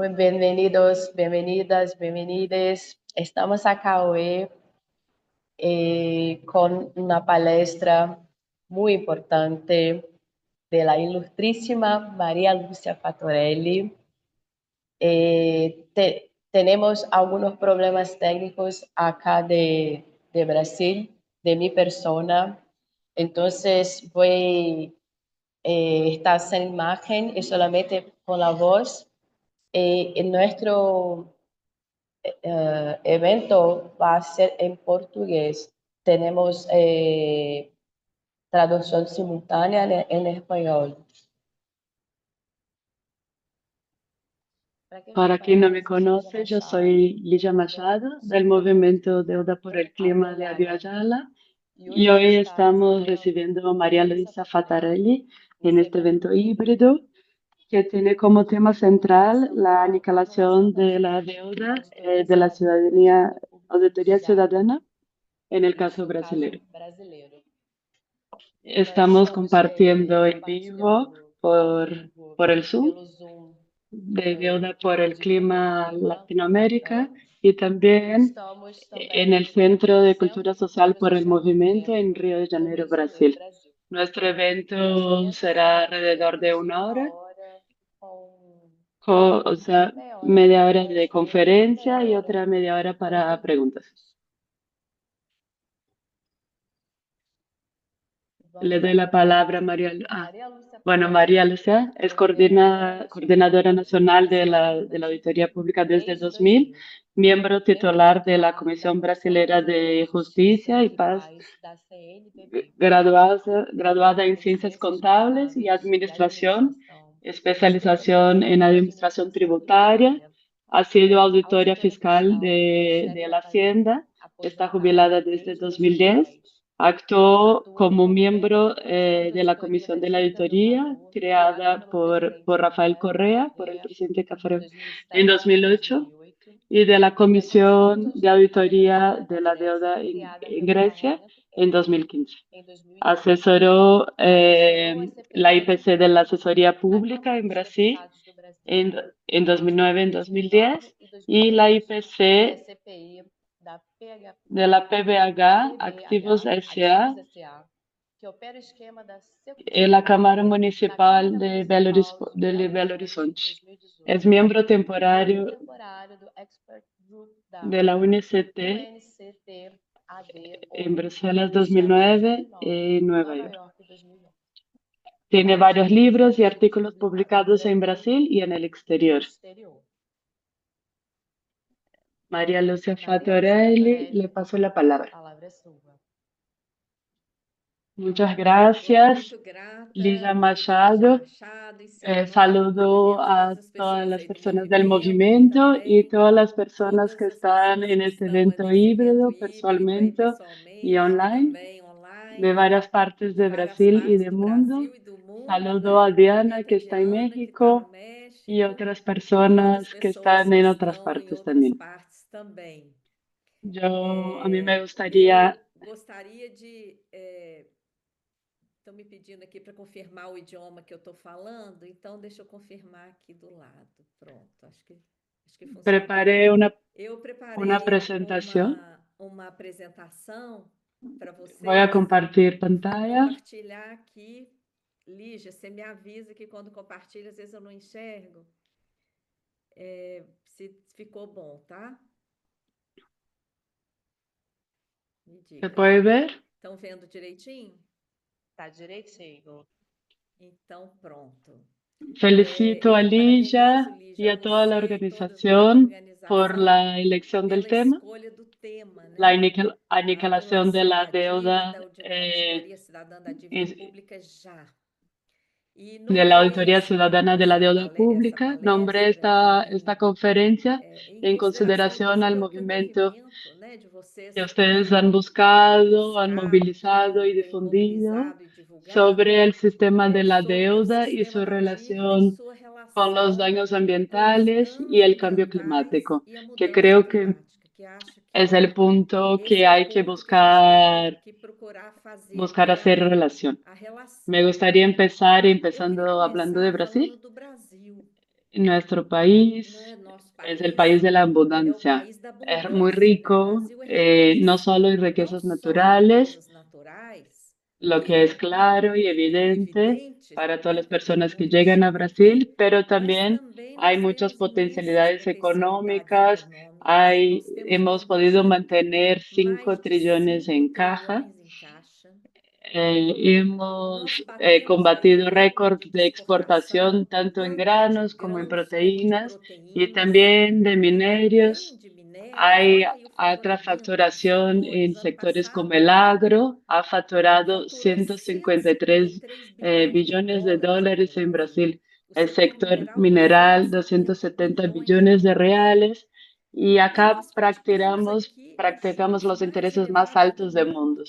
Muy bienvenidos, bienvenidas, bienvenides. Estamos acá hoy con una palestra muy importante de la ilustrísima María Lucia Fatorelli. Tenemos algunos problemas técnicos acá de Brasil, de mi persona. Entonces voy a estar sin imagen y solamente con la voz. En nuestro evento va a ser en portugués. Tenemos traducción simultánea en español. Para quien no me conoce, yo soy Ligia Machado, del movimiento Deuda por el Clima de Abya Yala, y hoy estamos recibiendo a María Luisa Fatarelli en este evento híbrido que tiene como tema central la aniquilación de la deuda de la ciudadanía, auditoría ciudadana, en el caso brasileño. Estamos compartiendo en vivo por el Zoom de Deuda por el Clima Latinoamérica y también en el Centro de Cultura Social por el Movimiento en Río de Janeiro, Brasil. Nuestro evento será alrededor de una hora, o sea, media hora de conferencia y otra media hora para preguntas. Le doy la palabra a María. Bueno, María Lucia es coordinadora nacional de la Auditoría Pública desde 2000, miembro titular de la Comisión Brasilera de Justicia y Paz, graduada en Ciencias Contables y Administración, especialización en Administración Tributaria, ha sido auditora fiscal de la Hacienda, está jubilada desde 2010. Actuó como miembro de la Comisión de la Auditoría, creada por Rafael Correa, por el presidente Cafaro, en 2008, y de la Comisión de Auditoría de la Deuda en Grecia en 2015. Asesoró la IPC de la Asesoría Pública en Brasil en 2009, en 2010, y la IPC de la PBH Activos S.A. en la Cámara Municipal de Belo Horizonte. Es miembro temporario de la UNCT en Bruselas 2009 y en Nueva York. Tiene varios libros y artículos publicados en Brasil y en el exterior. María Lucia Fatorelli, le paso la palabra. Muchas gracias, Lisa Machado. Saludo a todas las personas del movimiento y todas las personas que están en este evento híbrido, personalmente y online, de varias partes de Brasil y del mundo. Saludo a Diana, que está en México, y otras personas que están en otras partes también. A mí me gustaría... Estão me pedindo aqui para confirmar o idioma que eu estou falando, então deixa eu confirmar aqui do lado. Pronto, acho que funciona. Preparé Eu preparei una presentación. uma apresentação para vocês. Voy a compartir pantalla. Vou compartilhar aqui. Lígia, você me avisa que quando compartilha, às vezes eu não enxergo. Se ficou bom, tá? Me diga. ¿Se puede ver? Estão vendo direitinho? Está direitinho. Então, pronto. Felicito a Ligia y a toda la organización por la elección del tema, la aniquilación de la deuda de la Auditoría Ciudadana de la Deuda Pública. Nombré esta conferencia en consideración al movimiento que ustedes han buscado, han movilizado y difundido sobre el sistema de la deuda y su relación con los daños ambientales y el cambio climático, que creo que es el punto que hay que buscar hacer relación. Me gustaría empezando hablando de Brasil. Nuestro país Nosso es el país país de la é o abundancia. país da Es muy abundância, né? O rico, Brasil é no riquíssimo, solo en não riquezas só em naturales, riquezas naturais, lo que es que claro y é evidente evidente, para todas né, las para todo personas que mundo llegan a enxergar, Brasil, pero mas también também hay nós muchas temos imensas potencialidades potencialidades económicas. econômicas, nós temos Hemos podido mantido mantener 5 mais de trillones 5 en caja. trilhões em caixa. Hemos Nós batemos aí combatido récords recorde de de exportación exportação, tanto en tanto de granos como en grãos como de proteínas y proteínas también de e também minerios. de minérios. Hay Olha aí o alta faturamento dos facturación setores. en Ano sectores como passado, el agro, ha facturado faturou 153 153 bilhões de billones de dólares no dólares en Brasil. Brasil. O El setor sector mineral, mineral, 270 270 bilhões de billones de dólares. reales. Y E acá nós praticamos aqui os practicamos juros los mais intereses más elevados do altos del mundo. mundo.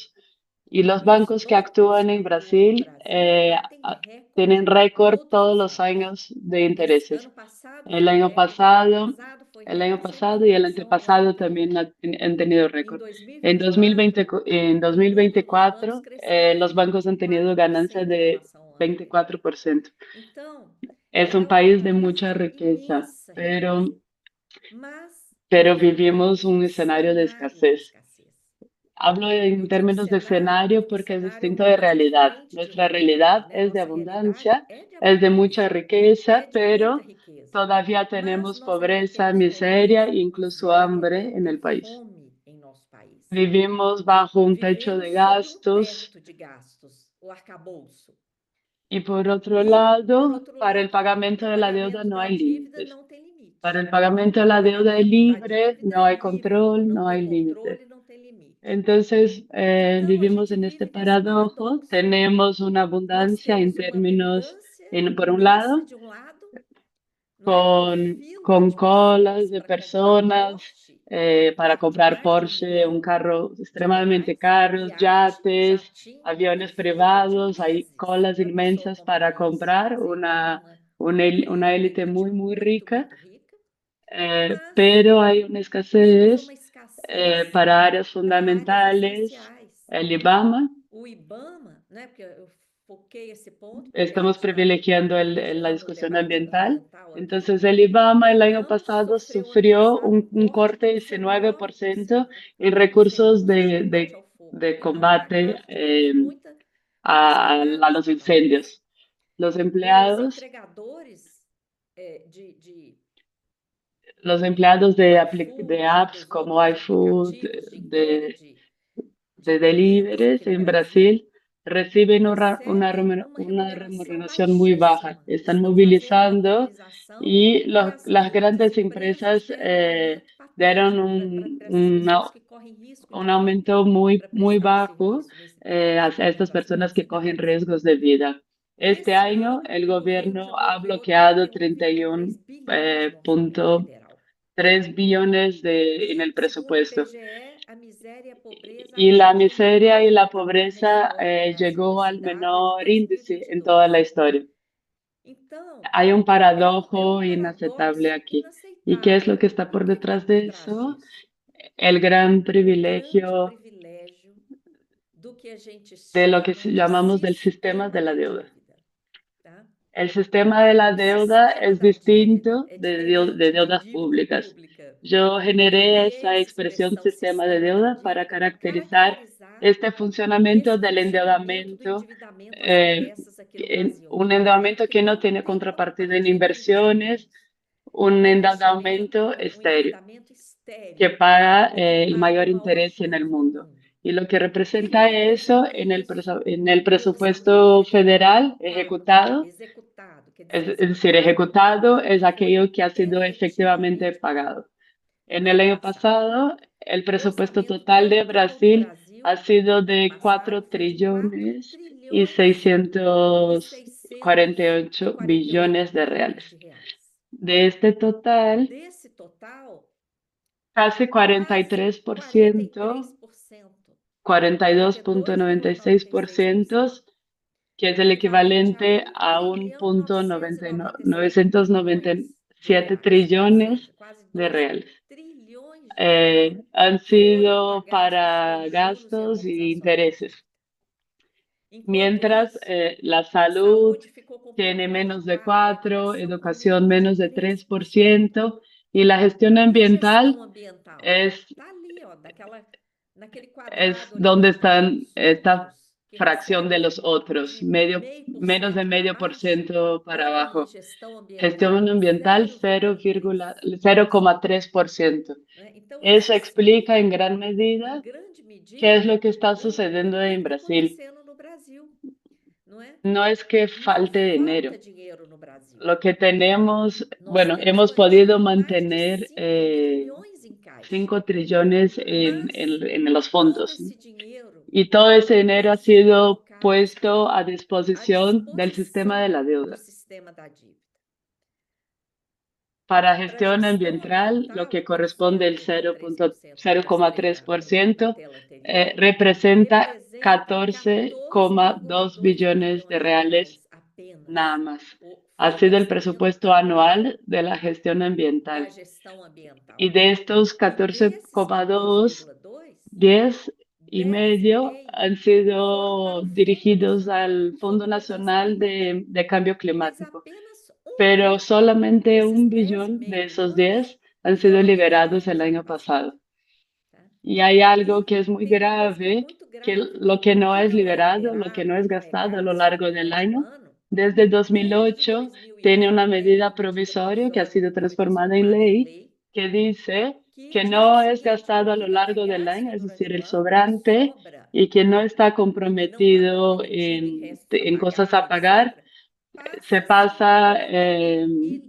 Y los E os bancos que bancos actúan que en atuam no Brasil Brasil batem tienen recorde récord todos todos os los anos. años de Esse intereses. ano passado El foi año recorde, ano pasado, retrasado foi el año recorde, sempre pasado y el inflação o ano antepasado inteiro. también han tenido Em récord. En 2024, 2020, en o lucro dos bancos 2024, cresceu los bancos han tenido ganancias 24% em de relação ao ano anterior. 24%. Então, Es un é um país de país mucha de riqueza, imensa pero, riqueza, mas pero é um vivimos país un de escenario de cenário de escasez. escassez. Hablo Eu en digo términos de cenário escenario porque porque es cenário é distinto uma de coisa realidad. diferente de Nuestra realidade, realidad né? es de Nossa realidade abundancia, é de es de mucha abundância, riqueza, é de muita pero riqueza. todavía Mas tenemos nós ainda pobreza, temos miseria pobreza, e incluso miséria e hambre en até el país. fome em nosso país. Vivimos bajo un techo Vivemos de sobre um gastos teto de gastos, o arcabouço. y por otro E, por lado, outro para el lado, pagamento para o de la deuda pagamento no da hay dívida límites. não tem limite. Para el pagamento de O la deuda es pagamento da libre, dívida no é hay livre, control, não no tem hay límites. controle, não tem limite. Entonces, Então, a vivimos gente en este vive nesse paradojo. paradoxo. Tenemos una Nós abundancia en temos uma términos, abundância por un imensa lado, de um lado, não é? Com con, fila con de colas pessoas de para comprar personas Porsche, para carro de comprar mais de Porsche, un milhão carro de extremadamente reais, caros, iate, yates, jatinho, e aviones fila de privados. Hay meses colas para a pessoa inmensas para comprar isso. Quer comprar dizer, una uma élite elite muy, muy muito, rica, muito rica, mas pero hay una temos uma escasez escassez para áreas para áreas fundamentales. essenciais. El IBAMA. O IBAMA, né, porque eu foquei esse ponto, porque a Estamos gente está privilegiando la privilegiando o discusión debate ambiental. ambiental aqui. Entonces, el O IBAMA el año IBAMA pasado sofreu ano sufrió passado um un corte corte de de 19% 19% en nos recursos recursos de combate ao fogo. de Não para combate casa, porque tem muitas a queimadas los no país. incendios. Los Os empleados, entregadores de los empleados de iFood e apps dos como outros iFood, aplicativos de entrega de de encomendas aqui deliveries no en Brasil Brasil reciben recebem uma una remuneração remuneración muy baja. baixíssima. Están Estão fazendo uma movilizando mobilização y que as las grandes grandes empresas empresas deram um aumento dieron patético para essas pessoas que correm risco un de vida aumento muy, para muy prestar o bajo serviço nesse país, a né, estas nas personas grandes que cogen empresas. riesgos de vida. Este Esse año ano, el o governo já gobierno ha bloqueou bloqueado 31,3 bilhões no orçamento punto federal. 3 billones en el E, segundo o presupuesto. IBGE, a miséria e a pobreza Y la atinge o miseria menor y la patamar na pobreza história do Brasil, llegó al assim, dados de menor índice en toda 2022. la historia. Então, Hay un é um paradojo inaceptable paradoxo aquí. ¿Y qué es lo inaceitável. que está E o por que está detrás por de trás eso? disso? El gran O grande privilegio privilégio do que a gente de lo que chama de llamamos del sistema sistema de la da deuda. dívida. Tá? El sistema de la O deuda sistema es da dívida distinto é de diferente de deudas dívida públicas. pública. Yo Eu generé criei esa essa expresión expressão sistema de sistema da deuda para dívida para caracterizar caracterizar este funcionamiento esse del funcionamento do endeudamiento, endividamento às pressas aqui no Brasil, un endividamento endeudamiento que que no não tiene tem contrapartida en contrapartida em inversiones, investimentos. un Um investimento, endeudamiento um estéril endividamento que estéril paga e que el paga o mayor maior interés en el juros do mundo. mundo. Y lo que E não representa eso apresenta isso en el no orçamento presupuesto federal federal pago, ejecutado, executado, quer es dizer, decir, executado é ejecutado aquilo que es foi aquello que ha sido efectivamente efetivamente pago. pagado. En No el ano año passado, pasado, el o presupuesto orçamento total de total do Brasil ha Brasil, sido ano de passado, 4 foi de 4 trillones y trilhões e 648 648 billones de bilhões reales. de reais. De este total, Desse total, casi quase 43%, 43%, $42.96, 42,96%, que es é el equivalente a equivalente um a trilhão 997 bilhões de 997 reais, ou trillones seja, quase de 2 reales. trilhões de reais Han foram para sido gastos com para juros e gastos y amortizações da intereses. dívida. mientras la salud tiene menos de 4%, educación menos de 3%, y la gestión ambiental es donde están esta fracción de los otros, menos de 0,5% para abajo. Gestión ambiental 0,3%. Eso explica en gran medida qué es lo que está sucediendo en Brasil. No es que falte dinero. Lo que tenemos, bueno, hemos podido mantener 5 trillones en los fondos, ¿no? Y todo ese dinero ha sido puesto a disposición del sistema de la deuda. Para gestión ambiental, lo que corresponde al 0,3%, representa 14,2 billones de reales nada más. Ha sido el presupuesto anual de la gestión ambiental. Y de estos 14,2, 10,5 han sido dirigidos al Fondo Nacional de Cambio Climático, pero solamente 1 billón de esos 10 han sido liberados el año pasado. Y hay algo que es muy grave, que lo que no es liberado, lo que no es gastado a lo largo del año, desde 2008 tiene una medida provisoria que ha sido transformada en ley, que dice que no es gastado a lo largo del año, es decir, el sobrante, y que no está comprometido en cosas a pagar, se pasa, es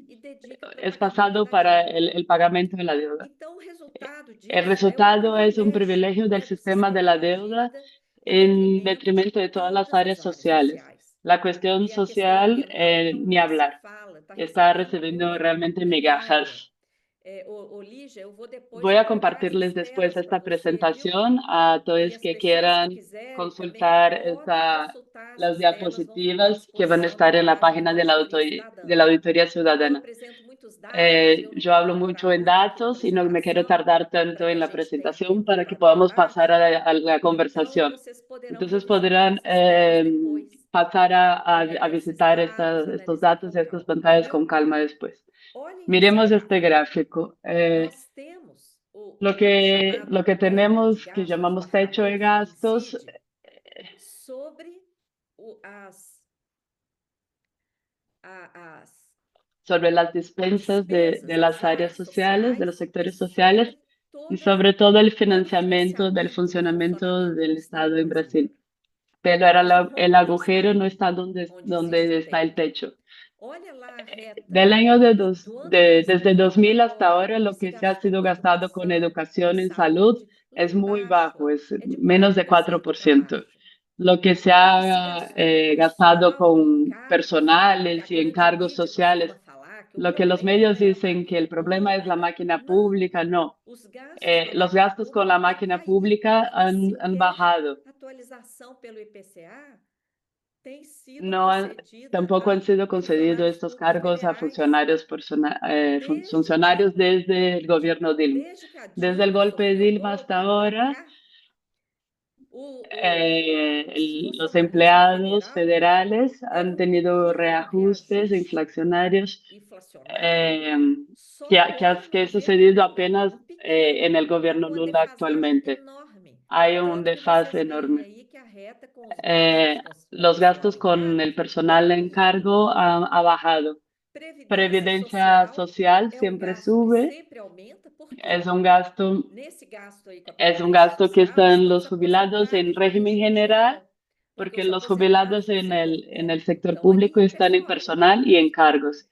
pasado para el pagamento de la deuda. El resultado es un privilegio del sistema de la deuda en detrimento de todas las áreas sociales. La cuestión social, ni hablar, está recibiendo realmente migajas. Voy a compartirles después esta presentación a todos que quieran consultar las diapositivas que van a estar en la página de la Auditoría Ciudadana. Yo hablo mucho en datos y no me quiero tardar tanto en la presentación para que podamos pasar a la conversación. Entonces podrán pasar a visitar estos datos y estas pantallas con calma después. Miremos este gráfico. Lo que tenemos, que llamamos techo de gastos, sobre las despensas de las áreas sociales, de los sectores sociales, y sobre todo el financiamiento del funcionamiento del Estado en Brasil. Pero el agujero no está donde está el techo. Del año desde 2000 hasta ahora, lo que se ha sido gastado con educación en salud es muy bajo, es menos de 4%. Lo que se ha gastado con personales y encargos sociales, lo que los medios dicen que el problema es la máquina pública, no. Los gastos con la máquina pública han bajado. No tampoco han sido concedidos estos cargos a funcionarios desde el gobierno Dilma. Desde el golpe de Dilma hasta ahora, los empleados federales han tenido reajustes inflacionarios que ha sucedido apenas en el gobierno Lula actualmente. Hay un desfase enorme. Los gastos con el personal en cargo ha bajado. Previdencia social siempre sube. Es un gasto que están los jubilados en régimen general, porque los jubilados en el sector público están en personal y en cargos.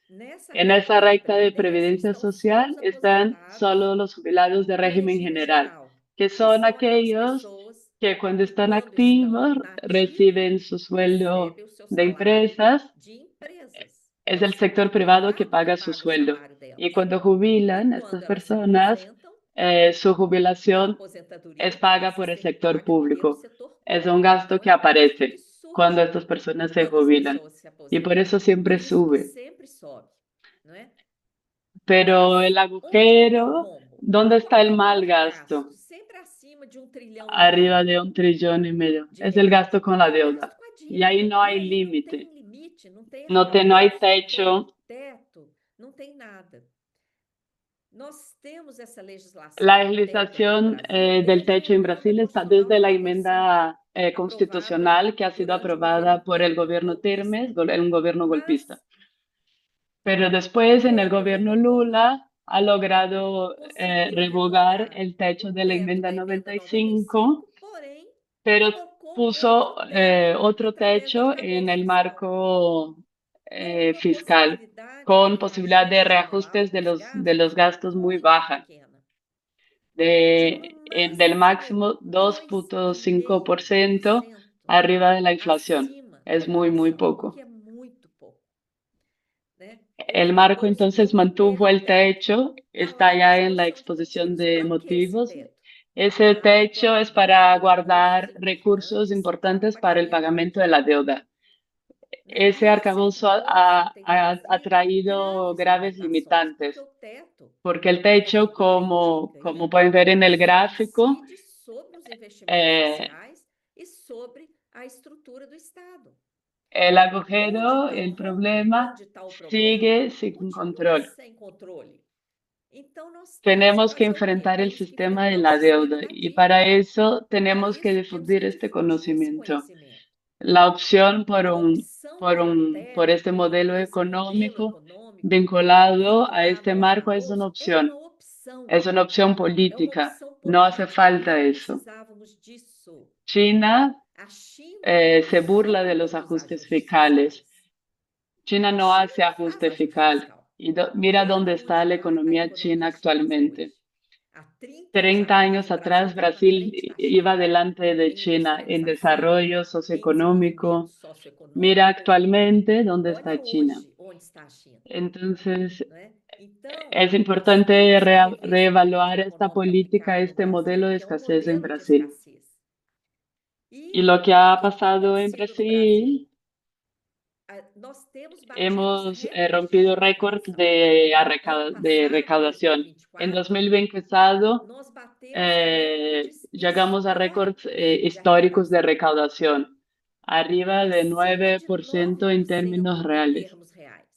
En esa recta de previdencia social están solo los jubilados de régimen general, que son aquellos que cuando están activos reciben su sueldo de empresas. Es el sector privado que paga su sueldo. Y cuando jubilan, estas personas, su jubilación es paga por el sector público. Es un gasto que aparece cuando estas personas se jubilan. Y por eso siempre sube. Pero el agujero, ¿dónde está el mal gasto? Arriba de 1,5 trillones. Es el gasto con la deuda. E aí não há não limite, tem limite, não tem não arcabouço, há não tem techo. teto, não tem nada. Nós temos essa legislação La do teto aqui no legislación Brasil del desde a techo en emenda Brasil está constitucional desde la 95, enmienda aprovada constitucional que ha sido durante o governo aprobada por el Temer, gobierno golpista. Termes, un gobierno golpista. Mas Pero después, en el com o gobierno governo Lula, Lula, ha logrado conseguiu revogar revogar el o techo de la teto enmienda da emenda 95, 95, porém pero colocou puso outro teto otro através do techo en arcabouço el fiscal, marco com uma fiscal, possibilidade con de posibilidad de reajustes anual reajustes de los gastos muy muito baja, pequena, de no del máximo máximo 2,5% 2,5% arriba de la inflación. acima Es da muy, muy inflação, o poco. que é muito pouco, né? O El marco arcabouço entonces mantuvo tem el teto. techo, Está lá está na ya en la exposição de exposición motivos. de Para que esse motivos. teto? Ese Para techo es para guardar recursos recursos importantes para el pagamento pagamento da de la dívida, deuda. né? Ese E esse arcabouço arcabouço tem ha trazido traído graves limitações, porque limitantes, o teto, porque el como a techo, figura indica como aí, pueden ver en el gráfico, incide sobre os investimentos eh, sociais e sobre a estrutura do Estado. el agujero, Onde el problema, está o problema, sigue sin continua control. sem controle. Então, nós temos que Tenemos que fazer o quê? enfrentar el Temos que sistema de enfrentar o la sistema deuda da y para dívida. eso E para tenemos que isso, temos que difundir este difundir esse conocimiento. conhecimento. La opción A opção pelo por teto, este modelo por esse modelo económico econômico vinculado a este vinculado ao marco es una arcabouço opción. Es una opción é uma política. opção No hace política. falta Não eso. precisávamos disso. China A China se burla de los solta os ajustes ajustes fiscales. fiscais. China A no China hace não faz ajuste ajuste fiscal. fiscal. Y mira Quero dónde está la multiplicar a economía china economia chinesa actualmente. hoje. Há 30 anos 30 atrás, años o Brasil atrás, estava na Brasil frente da iba China delante de em China en industrialização, desarrollo em desenvolvimento socioeconómico. Mira socioeconômico. actualmente dónde Olha está China. hoje onde está a China, Entonces, não é? Então, es nós importante temos que rever essa reevaluar política esta econômica política, aplicada no este modelo Brasil, de que é um escasez en modelo de Brasil. escassez. Y E lo que ha o que tem pasado en acontecido no Brasil? Brasil, Nós temos batido os hemos recordes de rompido récords arrecadação. Ano de passado, recaudación. En 2024, 2024, nós batemos recordes llegamos a récords históricos de históricos de arrecadação, recaudación, arriba de acima de 9% en términos 9% em reales. termos reais.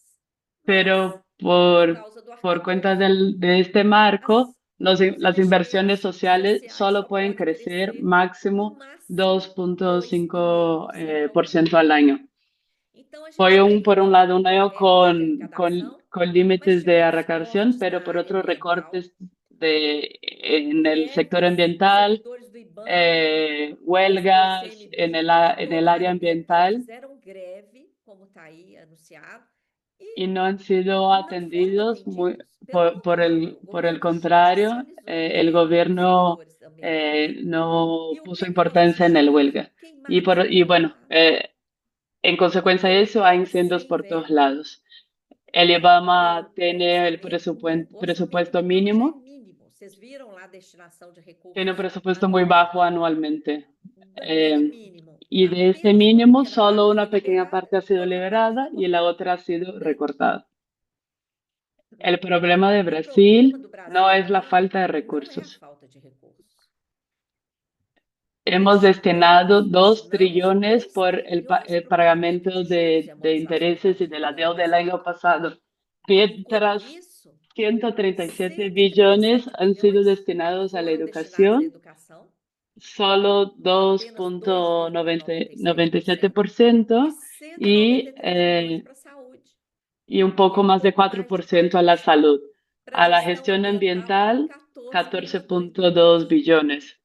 Mas, Pero por causa do por cuenta arcabouço, de este marco, os las inversiones investimentos sociales sociais solo só pueden podem crecer crescer no máximo máximo 2,5% ao 2,5% ano. al año. Então, a gente Fue por un lado termina un com año recorde de arrecadação, con mas límites de tivemos arrecadación, mortes pero na por área otros ambiental, recortes en el sector greves de ambiental, servidores do IBAMA, do huelgas ICMBio, de en el toda a área área ambiental, ambiental fizeram greve, como está aí anunciado, y e no han sido não foram atendidos. atendidos. Pelo contrário, o Por el governo contrario, judicializou a el greve dos gobierno servidores ambientais. no E o puso que nós importancia en el tivemos? huelga. Queimadas no Y meio do bueno, mato. en Porque consecuencia o de eso, hay IBAMA incendios sem por todos verba, lados. El né? IBAMA Com tiene el o orçamento presupuesto do IBAMA já é mínimo, mínimo. Vocês viram lá a destinação de tiene un recursos presupuesto muy bajo anualmente. anualmente. Bem mínimo. Y de este Apenas uma mínimo, pequena solo parte una foi pequeña liberada parte ha e sido outra parte foi liberada y la cortada, otra ha sido né? recortada. El problema de O problema do Brasil Brasil no es la também falta de não é a recursos. falta de recursos. Hemos Destinamos, destinado 2 destinamos trillones 2 por trilhões el para o pagamento pagamento de juros e de amortizações da intereses y de la dívida ano deuda del año passado. pasado. Enquanto Mientras isso, 137 billones 137 han sido bilhões destinados a la foram destinados à educación, educação, solo apenas 2,97%, 2,97% e y, 193 bilhões para a saúde, y un e poco um más de pouco mais de 4% a la 4% salud. para a A la gestão gestión ambiental, ambiental, 14,2 14,2 bilhões, billones.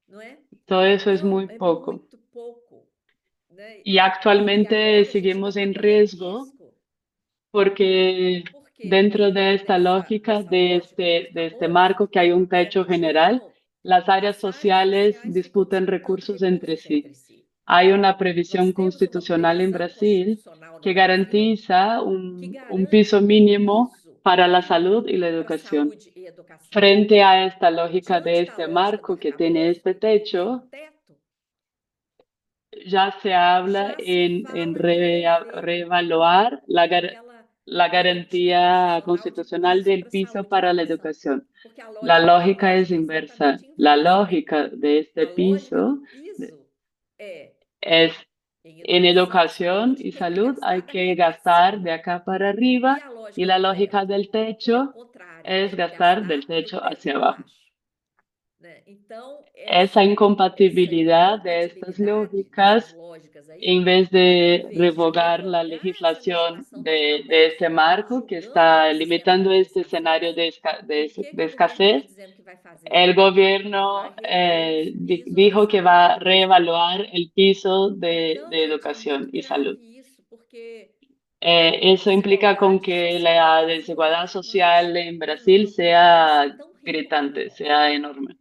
não é? Todo eso es Então, muy é poco. muito pouco, né? Y E actualmente agora a gente ainda seguimos está en correndo riesgo risco, porque porque dentro de dentro esta lógica, dessa lógica do de este arcabouço, marco que que hay tem um un techo teto general, geral, las áreas as áreas sociales sociais ficam disputan disputando recursos entre recursos sí. entre si. Hay una Nós previsión temos uma constitucional en previsão Brasil constitucional no que Brasil garantiza que un piso garante um mínimo piso para la mínimo salud y la para educación. saúde e educação. Frente a esta lógica de Diante da este lógica do marco que tiene arcabouço, este que tem um techo, teto, ya se habla já se en fala em rever reevaluar la aquela política garantía constitucional de constitucional piso del para piso saúde e para la educação. educación. Porque a La lógica es lógica é inversa. exatamente La inversa. lógica de este A lógica do piso piso é es En educación y salud hay que gastar de acá para arriba y la lógica del techo es gastar del techo hacia abajo. Esa incompatibilidad de estas lógicas, en vez de revogar la legislación de este marco que está limitando este escenario de escasez, el gobierno dijo que va a reevaluar el piso de educación y salud. Eso implica con que la desigualdad social en Brasil sea gritante, sea enorme.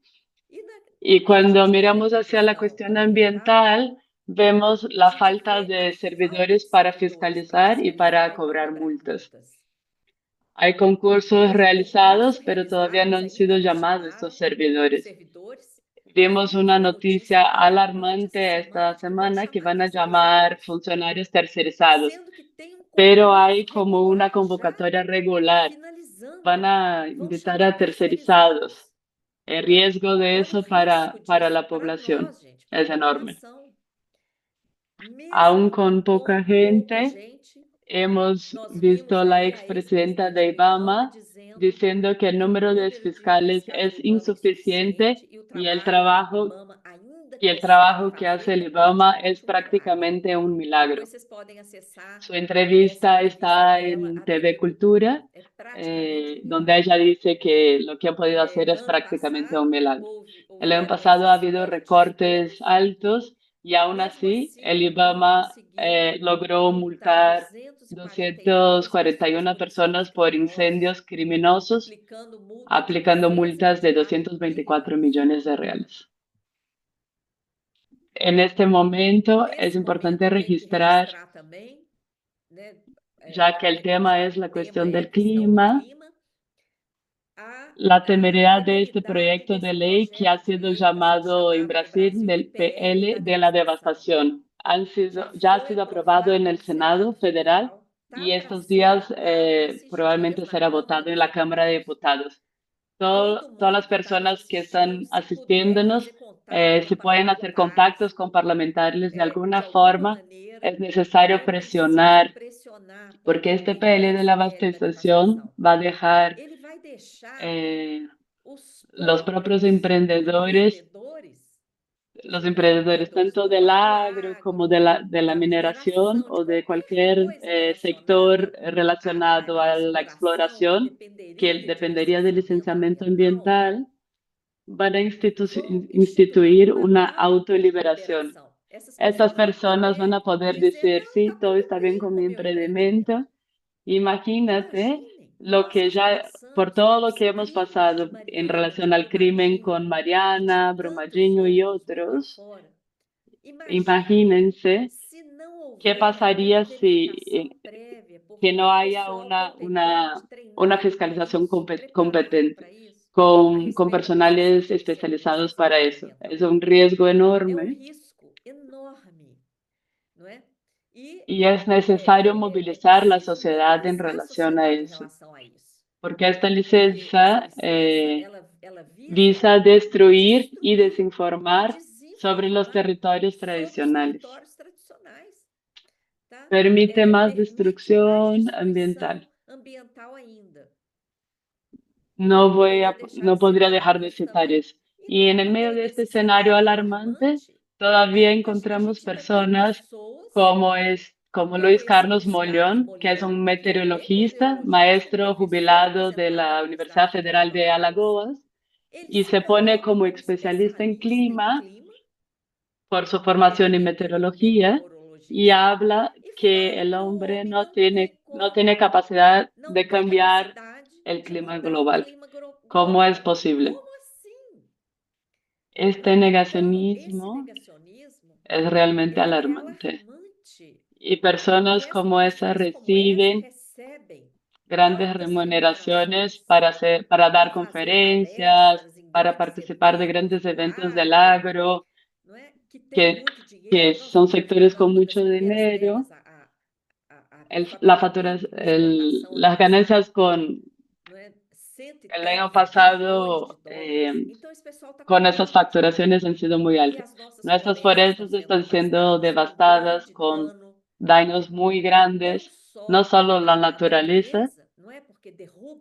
Y cuando miramos hacia la cuestión ambiental, vemos la falta de servidores para fiscalizar y para cobrar multas. Hay concursos realizados, pero todavía no han sido llamados estos servidores. Vimos una noticia alarmante esta semana que van a llamar funcionarios tercerizados, pero hay como una convocatoria regular. Van a invitar a tercerizados. El riesgo de eso para la población es enorme. Aún con poca gente, hemos visto a la expresidenta de IBAMA diciendo que el número de fiscales es insuficiente y el trabajo que hace el IBAMA es prácticamente un milagro. Su entrevista está en TV Cultura, donde ella dice que lo que ha podido hacer es prácticamente un milagro. El año pasado ha habido recortes altos y aún así el IBAMA logró multar 241 personas por incendios criminosos, aplicando multas de 224 millones de reales. En este momento es importante registrar, ya que el tema es la cuestión del clima, la temeridad de este proyecto de ley que ha sido llamado en Brasil del PL de la devastación. Ya ha sido aprobado en el Senado Federal y estos días probablemente será votado en la Cámara de Diputados. Todas las personas que están asistiéndonos, si pueden hacer contactos con parlamentarios de alguna forma, es necesario presionar, porque este PL de la abastección va a dejar los propios emprendedores, los emprendedores tanto del agro como de la mineración o de cualquier sector relacionado a la exploración que dependería del licenciamiento ambiental, van a instituir una autoliberación. Estas personas van a poder decir, sí, todo está bien con mi emprendimiento. Imagínate lo que por todo lo que hemos pasado en relación al crimen con Mariana, Brumadinho y otros, imagínense qué pasaría si que no haya una fiscalización competente con personales especializados para eso. Es un riesgo enorme y es necesario movilizar la sociedad en relación a eso, porque esta licencia visa destruir y desinformar sobre los territorios tradicionales. Permite más destrucción ambiental. No podría dejar de citar eso. Y en el medio de este escenario alarmante, todavía encontramos personas como Luis Carlos Mollón, que es un meteorologista, maestro jubilado de la Universidad Federal de Alagoas, y se pone como especialista en clima por su formación en meteorología y habla que el hombre no tiene capacidad de cambiar el clima global. ¿Cómo es posible? Este negacionismo es realmente alarmante. Y personas como esa reciben grandes remuneraciones para dar conferencias, para participar de grandes eventos del agro, que son sectores con mucho dinero. Las ganancias El año pasado, con esas facturaciones han sido muy altas. Nuestras forestas están siendo devastadas con daños muy grandes, no solo la naturaleza,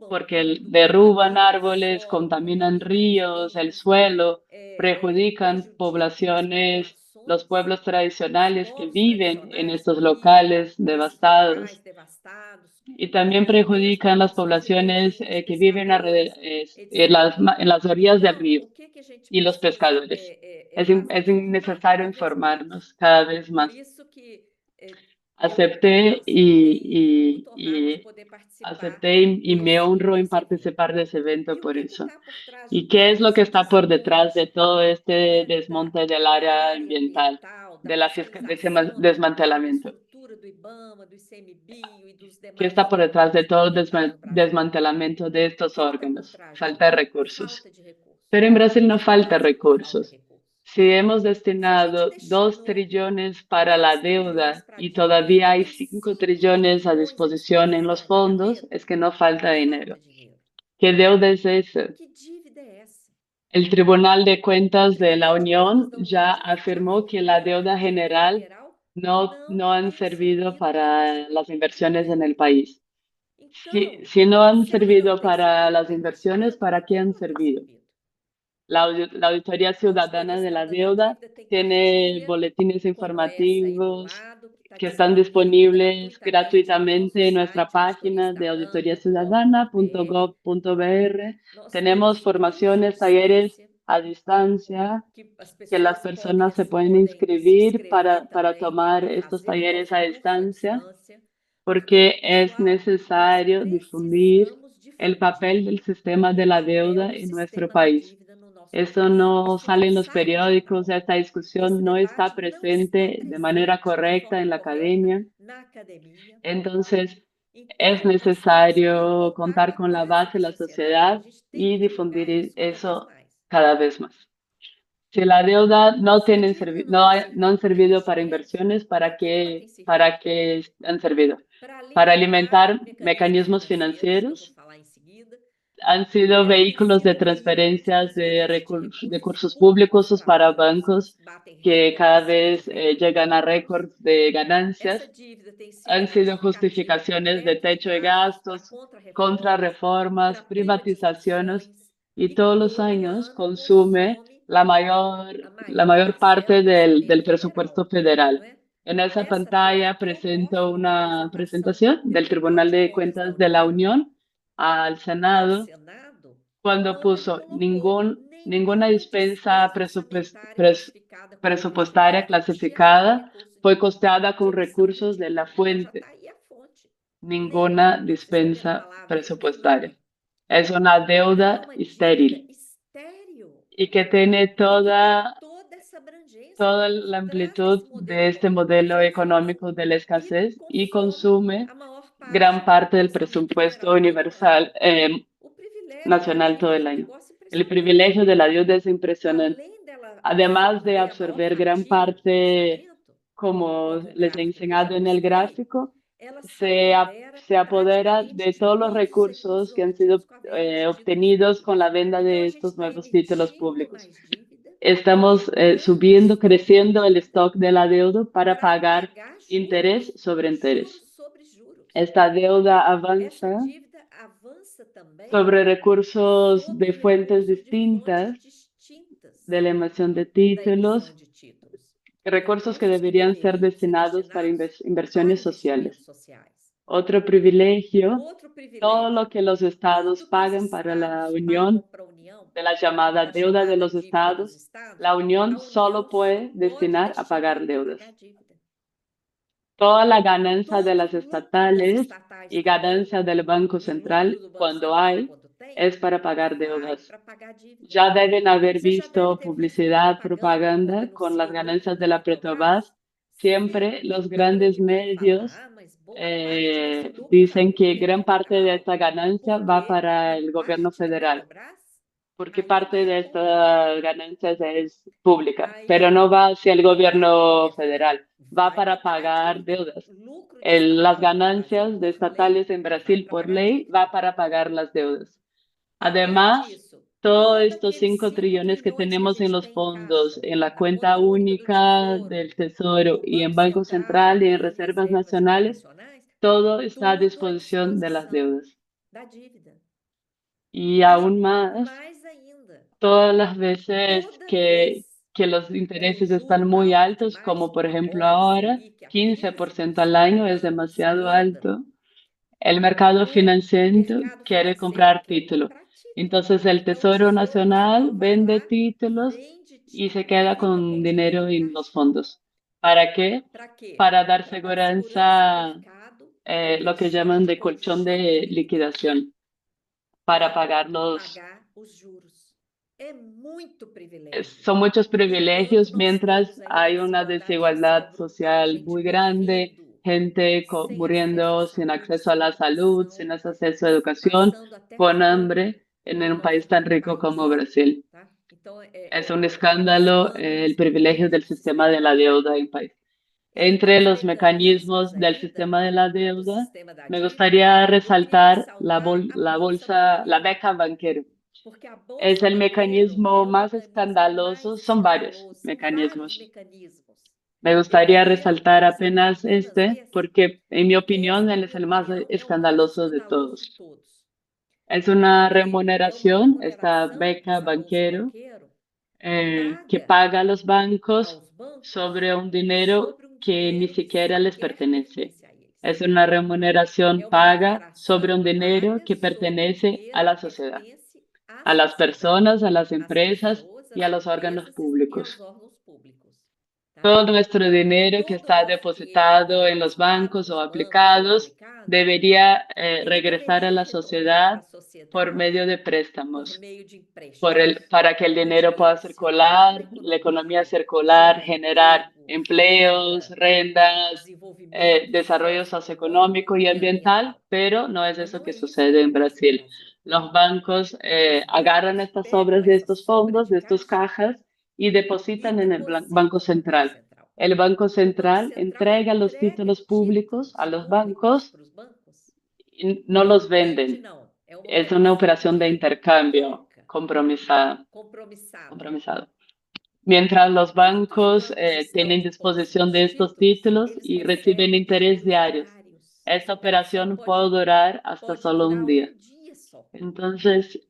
porque derruban árboles, contaminan ríos, el suelo, perjudican poblaciones, los pueblos tradicionales que viven en estos locales devastados. Y también perjudican las poblaciones que viven en las orillas del río y los pescadores. Es necesario informarnos cada vez más. Acepté y me honro en participar de ese evento por eso. ¿Y qué es lo que está por detrás de todo este desmonte del área ambiental, de ese desmantelamiento? ¿Qué está por detrás de todo el desmantelamiento de estos órganos? Falta de recursos. Pero en Brasil no falta recursos. Si hemos destinado 2 trillones para la deuda y todavía hay 5 trillones a disposición en los fondos, es que no falta dinero. ¿Qué deuda es esa? El Tribunal de Cuentas de la Unión ya afirmó que la deuda general no han servido para las inversiones en el país. Si no han servido para las inversiones, ¿para qué han servido? La Auditoría Ciudadana de la Deuda tiene boletines informativos que están disponibles gratuitamente en nuestra página de auditoriaciudadana.gov.br. Tenemos formaciones, talleres a distancia que las personas se pueden inscribir para tomar estos talleres a distancia, porque es necesario difundir el papel del sistema de la deuda en nuestro país. Eso no sale en los periódicos, esta discusión no está presente de manera correcta en la academia. Entonces, es necesario contar con la base de la sociedad y difundir eso cada vez más. Si la deuda no han servido para inversiones, ¿para qué han servido? Para alimentar mecanismos financieros. Han sido vehículos de transferencias de recursos públicos para bancos que cada vez llegan a récords de ganancias. Han sido justificaciones de techo de gastos, contrarreformas, privatizaciones y todos los años consume la mayor parte del presupuesto federal. En esa pantalla presento una presentación del Tribunal de Cuentas de la Unión al Senado cuando puso ninguna dispensa presupuestaria clasificada fue costeada con recursos de la fuente. Ninguna dispensa presupuestaria. Es una deuda estéril y que tiene toda la amplitud de este modelo económico de la escasez y consume gran parte del presupuesto universal nacional todo el año. El privilegio de la deuda es impresionante. Además de absorber gran parte, como les he enseñado en el gráfico, se apodera de todos los recursos que han sido obtenidos con la venta de estos nuevos títulos públicos. Estamos creciendo el stock de la deuda para pagar interés sobre interés. Esta deuda avanza sobre recursos de fuentes distintas de la emisión de títulos, recursos que deberían ser destinados para inversiones sociales. Otro privilegio, todo lo que los estados pagan para la Unión, de la llamada deuda de los estados, la Unión solo puede destinar a pagar deudas. Toda la ganancia de las estatales y ganancia del Banco Central, cuando hay, es para pagar deudas. Ya deben haber visto publicidad, propaganda con las ganancias de la Petrobras. Siempre los grandes medios dicen que gran parte de esta ganancia va para el gobierno federal, porque parte de estas ganancias es pública, pero no va hacia el gobierno federal, va para pagar deudas. Las ganancias de estatales en Brasil por ley va para pagar las deudas. Además, disso, todos todo estos aqueles 5 5 trillones que trilhões que a tenemos en gente los tem em fondos, caixa, en la na cuenta conta única do única Tesouro, del Tesoro no y en Banco Banco Central Central y en e em reservas reservas nacionales, internacionais, todo está a tudo à disposición de las disposição deudas. da dívida. Y E aún más, mais ainda, todas las veces toda vez que los tem intereses están juro muy alto altos, demais, como por como ejemplo agora, ahora, Selic a 15% al 15% año ao es ano, você demasiado lembra? alto, el mercado O financiero mercado quiere financeiro comprar quer títulos. comprar título. Entonces el Então, o Tesoro Tesouro Nacional Nacional vai vende lá, títulos vende y se título e queda fica com con o dinheiro dinero em en los caixa. fondos. ¿Para qué? Para quê? Para dar Para dar segurança ao seguridad, mercado, lo que llaman de colchón de liquidación, para pagar pagar os juros. É muito privilégio. son muchos No entanto, privilegios nós mientras temos aí uma hay una desigualdade social desigualdad brutal, social gente muy grande, morrendo gente sem acesso à muriendo sin saúde, acceso a sem la salud, educação, sin acceso a educación, passando até con fome hambre en no un país nosso tan rico como país, Brasil. tá? Então, Es un é um escándalo el privilegio escândalo del do sistema de sistema. la deuda en país. Entre Entre os los mecanismos mecanismos del aí sistema de la do deuda, sistema da me dívida, gustaría eu queria resaltar ressaltar a la Bolsa bolsa, la Banqueiro, beca banquero. porque a Es Bolsa el Banqueiro é mecanismo o más mecanismo mais escandaloso, son varios escandaloso, são vários mecanismos. mecanismos. Me Eu gustaría queria resaltar ressaltar apenas apenas este, esse, porque en mi porque esse, opinión na él es minha el más opinião, é o mais escandaloso de escandaloso de todos. todos, Es una porque é uma remuneración, esta remuneração, beca essa Bolsa banquero, Banqueiro, que paga paga a los bancos aos bancos sobre un dinero sobre um que ni dinheiro que siquiera les sequer pertenece. pertence a eles. Es una remuneración É uma paga sobre remuneração un dinero paga que sobre um pertenece a dinheiro que la sociedad, pertence à a las sociedade, personas, a las às empresas pessoas, y às a los órganos empresas e aos públicos. órgãos públicos, tá? Todo nuestro dinero que Todo o está nosso dinheiro que está depositado en los depositado bancos o nos bancos ou aplicados aplicado, debería ele regresar a deveria la retornar para sociedad a por sociedade medio de por préstamos, meio de empréstimos. para que el O dinero pueda dinheiro circular na circular, la economía economia, circular, gerar generar emprego, empleos, renda, rentas, desenvolvimento desarrollo socioeconômico socioeconómico y e ambiental, ambiental. pero no es Mas eso não que é isso que sucede en acontece no Brasil. Brasil. Los bancos Os agarran bancos estas pegam obras de essa estos sobra fondos, de de estas caixa cajas, y e depositan en el Banco depositam no Banco Central. Central. El Banco O Banco Central Central entrega los entrega títulos públicos a títulos los públicos bancos para os bancos. y no Não los vende, venden. não. É uma Es una operação operación de de intercambio troca, compromissada. compromisado. Mientras los Muitos bancos bancos tienen estão com disposición de os estos títulos, títulos eles y reciben recebem interés juros diarios. diários. Esta Essa operação operación puede durar hasta pode solo un durar día. um dia só. Entonces,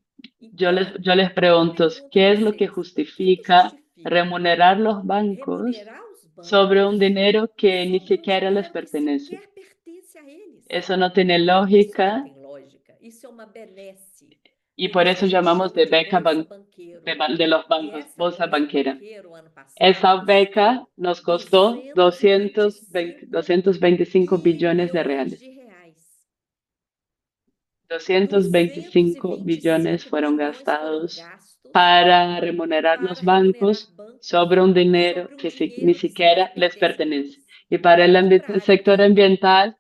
Então, yo les eu pregunto, pergunto a ¿qué es lo que vocês, o que que justifica justifica remunerar los bancos remunerar os sobre un bancos dinero que ni sobre um siquiera les dinheiro que pertenece? sequer pertence a eles? Eso no tiene Isso não lógica tem lógica. Isso é uma benesse. y Por por isso que eso a gente llamamos chama de de beca Bolsa Banqueiro. de los E bancos, essa bolsa Bolsa banquera. Banqueiro, ano passado, Esa beca custou nos costó 225 billones de reales. de reais. 225 billones 225 fueron bilhões foram gastados gastos para remunerar para los remunerar bancos bancos sobre un dinero sobre um que ni dinheiro que sequer siquiera les pertence a pertenece. eles. Y para el, E para el a área sector ambiental,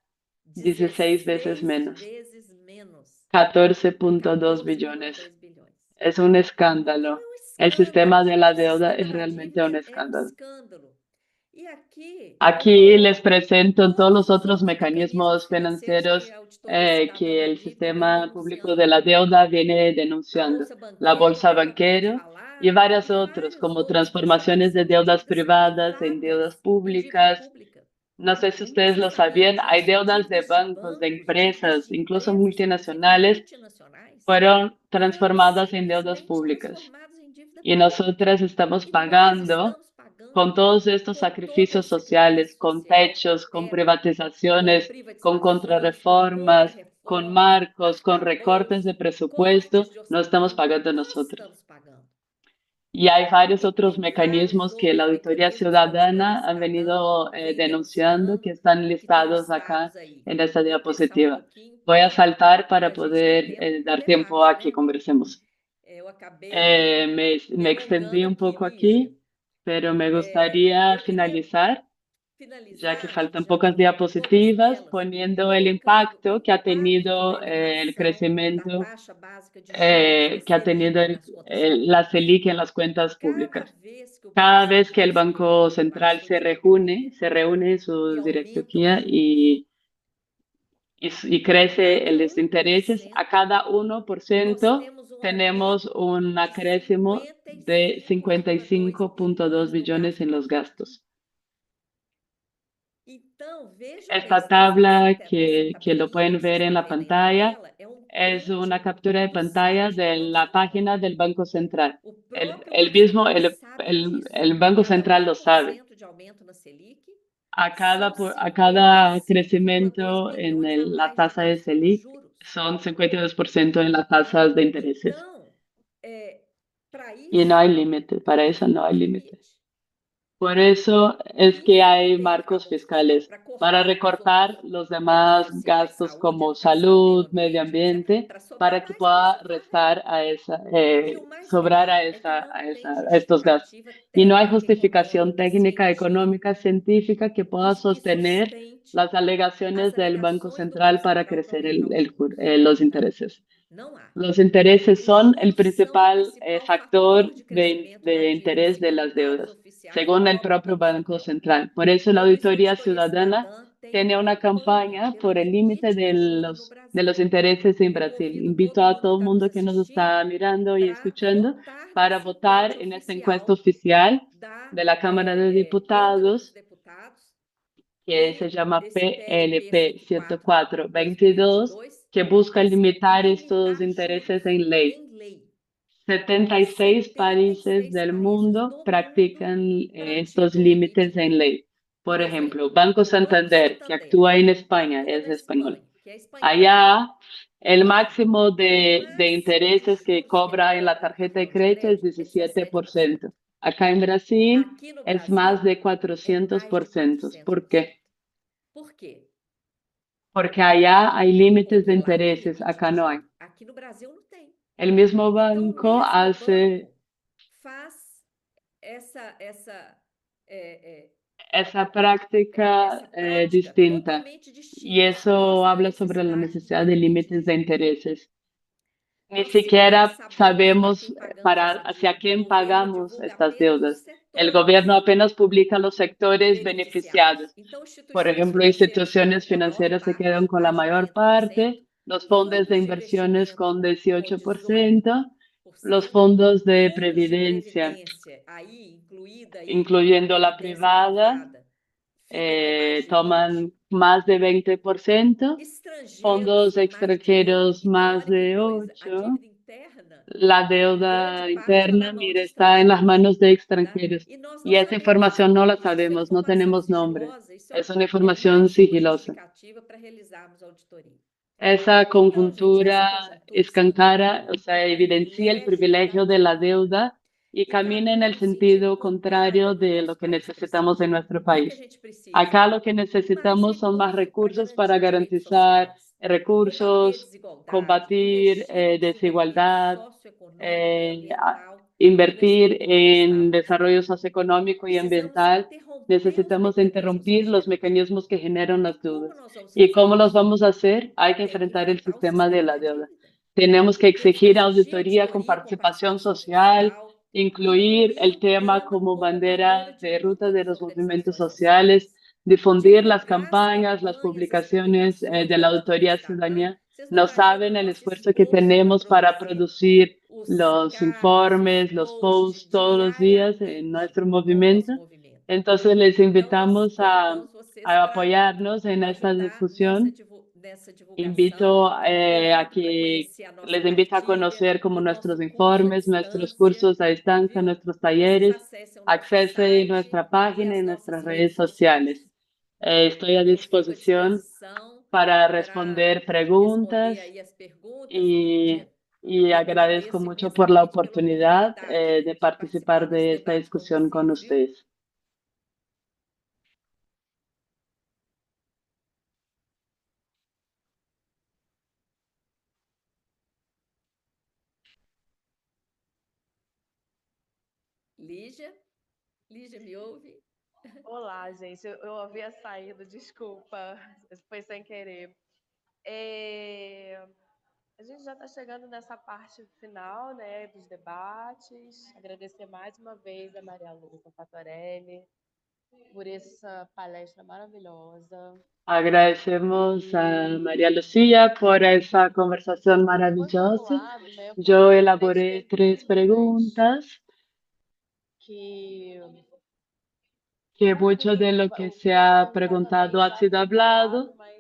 16 veces 16 menos, vezes menos, 14,2 billones. 14,2 bilhões. Es un Então escándalo. é um El escândalo, sistema de la gente. O deuda sistema es da realmente dívida un é um escándalo. escândalo. E aqui eu Aquí les coloco presento todos todos los os otros outros mecanismos mecanismos financeiros que financieros a Auditoria Cidadã que el ali está vem sistema público de denunciando. la deuda viene A denunciando. Bolsa La Banqueiro, bolsa que eu acabei de banquero y falar, varias e otros, vários como outros que transformaciones de são de deudas dívidas privadas en deudas privadas, em dívida públicas. pública. No sé si E ustedes você lo sabia sabían, hay disso? deudas de bancos, de Dívidas empresas, de incluso empresas, inclusive multinacionales, multinacionais, fueron foram transformadas en deudas simplesmente públicas. transformadas em dívida Y pública. nosotras estamos E nós pagando estamos con pagando todos estos com todo sacrificios esse sociales, sacrifício con social, com techos, con teto, com privatizaciones, con privatizações, com contrarreformas, con contrarreformas, marcos, con recortes de arcabouço, presupuesto, cortes de no estamos orçamento, pagando nós nosotros. estamos pagando. Y hay varios E otros tem vários mecanismos que la outros Auditoría mecanismos que a Auditoria Ciudadana ha Cidadã venido vem denunciando que denunciando, están que estão listados acá listados aí. en esta Eu vou apertar um diapositiva. pouquinho Voy a saltar porque para a gente está poder tendo um dar tiempo debate, a que né? conversemos. Eu acabei Me extendí delongando un aqui, poco Lígia. aquí, pero me gustaría Eu queria finalizar, ya que finalizar, faltan já pocas estou com todas diapositivas, elas, poniendo el colocando o impacto que ha impacto da tenido el elevação da crecimiento taxa básica de juros, da que ha tenido Selic, nas contas la públicas. Selic en las cuentas Cada públicas. vez que o Banco Cada vez que el Central se Banco reúne debaixo Central sua diretoria se reúne en e su aumenta os directoría juros y a crece cada los intereses, a 1%, cada nós 1%, temos um tenemos un acréscimo de 55,2 billones en los gastos. Então, veja bem, Esta se você tabla está que lo pueden ver en la vendo aí na pantalla tela, é um es una print captura de do pantalla site do de Banco la Central. página del Banco Central. O próprio El Banco mismo, Central sabe disso. el Banco Cada Central lo sabe. 1% de aumento na Selic A são cada 55,2 crecimiento en bilhões a la mais de tasa de gasto com Selic juros, son 52% en las né? tasas de intereses. Então, para Y no hay isso, límite, para eso no hay tem límite. limite. Por eso Por es que isso que hay tem marcos arcabouço fiscal, fiscales para para cortar recortar los demás recursos iguais gastos saúde, como educação, meio salud, medio ambiente, etc., ambiente, para sobrar para que mais para pueda inflar a renda. restar a esa, E o mais sobrar grave é que não tem a estos gastos. justificativa Y no hay técnica, justificación econômica, técnica, económica, científica científica que pueda que sostener sustente las as alegaciones del Banco alegações do Banco Central para Central para crecer aumentar os juros. los Tá? intereses. Não há. Los intereses Os son el juros são o principal principal factor fator de crescimento da de dívida, interés de segundo las dados deudas, oficiais do según el próprio propio Banco Banco Central. Central. Por eso la Por isso, a Auditoría Auditoria Ciudadana Cidadã tem tiene una campanha campaña pelo por el límite limite do juro no de Brasil. los intereses en Eu Brasil. convido Invito todo a mundo que todo el está nos mundo que nos está assistindo mirando y para escuchando votar para nessa votar enquete en esta encuesta oficial oficial da de la Cámara de Câmara dos Diputados, Deputados que se e llama desse PLP PLP 104/22, 104/2022, que busca para limitar estos limitar intereses juros en ley. em lei. 76 países 76 del países mundo do mundo practican estos praticam o limite límites em en lei. ley. Por Por ejemplo, exemplo, Banco o Banco Santander, que Santander, actúa en que España, atua es na español. Espanha, que é espanhol, Allá, el lá máximo o de máximo de intereses que juros que ele cobra en la cobra no tarjeta de cartão de crédito es crédito é 17%. 17%. Acá en Brasil Aqui no es más Brasil de é mais de 400%. ¿Por 400%. qué? Por quê? Porque allá hay límites de Porque lá tem intereses, limite acá de no hay. juro. Aqui no Brasil não tem. El mismo Então, o banco mesmo hace banco faz essa, é, esa práctica essa prática distinta totalmente y distinta. Isso eso mostra a habla sobre la necessidade de necesidad ter de limite de límites de juros. intereses. Ni Então, se nós siquiera sabemos a quem sabemos pagamos essa hacia dívida, o quién governo pagamos divulga estas apenas os deudas. El setores gobierno apenas publica los sectores beneficiados. beneficiados. Então, Por instituições ejemplo, financeiras ficam instituciones com a maior financieras se quedan parte, con la mais de mayor 40%, parte, los fondos de fundos de inversiones con investimento com 18%, los 18%, fondos de fundos de previdencia, previdência, aí incluída aí a incluyendo la previdência privada, privada, fica com mais de 20%. toman más de 20%, Estrangeiros, fondos mais de 8%. extranjeros Então, más olha que de coisa, a 8%. dívida interna, La grande deuda parte está na interna, mão mira, de está en las estrangeiros, manos de tá? extranjeros. E nós não Y esa sabemos os información no la nomes, isso é sabemos, no informação tenemos nombre. sigilosa, isso Es una é información mais uma sigilosa. justificativa para realizarmos a auditoria. Esa Então, gente, essa conjuntura conjuntura escancara, o escancara sea, o evidencia el privilégio da privilegio de la dívida deuda y e camina en caminha el no sentido sentido contrário contrario ao que o de nosso lo que país necesitamos en precisa. nuestro O que que a país. gente precisa? Acá lo que Mais necesitamos son más recurso para recursos para garantir direitos garantizar sociais, combater recursos, desigualdade, combatir investir em desenvolvimento desigualdad, socioeconômico e ambiental e no invertir Estado en brasileiro. desarrollo socioeconómico y Precisamos ambiental. interromper os Necesitamos mecanismos que interrumpir los geram dívida. mecanismos que generan E las como deudas. nós vamos ¿Y fazer cómo los isso? vamos a hacer? Hay que Tem que enfrentar el enfrentar o sistema de sistema la da deuda. dívida. Tenemos que Temos que exigir exigir auditoría con auditoria com participación participação social, social, incluir incluir el o tema tema como como bandera bandeira de de ruta luta de das los movimientos organizações sociales, sociais, difundir las divulgar as campañas, las campanhas, as publicaciones publicações de da la Auditoría Auditoria Cidadã. Ciudadana. Vocês não No imaginam o saben el nosso esfuerzo que esforço para tenemos para produzir producir os los cards, os informes, los posts posts todos los días en diariamente nuestro com o nosso movimiento. movimento. Entonces les Então, nós invitamos convidamos vocês a para apoyarnos en esta ajudar discusión. nessa divulgação. Invito a Convido para que conhecer a nossa les invito a cartilha, conocer como o nuestros nosso curso à informes, nuestros distância, cursos a distancia, viu? nuestros Que vocês talleres. acessem o nosso Accese site nuestra e página as y nossas nuestras redes redes sociales. sociais. Estoy a Eu fico à disposición disposição para para responder responder preguntas aí as perguntas, y, Lídia, y e agradezco agradeço mucho por la imensamente pela oportunidad oportunidade de de participar participar desse de esta debate com discusión con vocês, viu? ustedes. Lígia? Lígia, me ouve? Olá, gente. Eu havia saído, desculpa, foi sem querer. A gente já está chegando nessa parte final, né, dos debates. Agradecer mais uma vez a Maria Lúcia Fatorelli por essa palestra maravilhosa. Agradecemos a María Lucía por esa conversación Foi maravillosa. formulado, né, Yo por três elaboré tres perguntas preguntas que, que claro, mucho de lo que o que se você ha perguntar também preguntado ha já sido foi falado, hablado, mas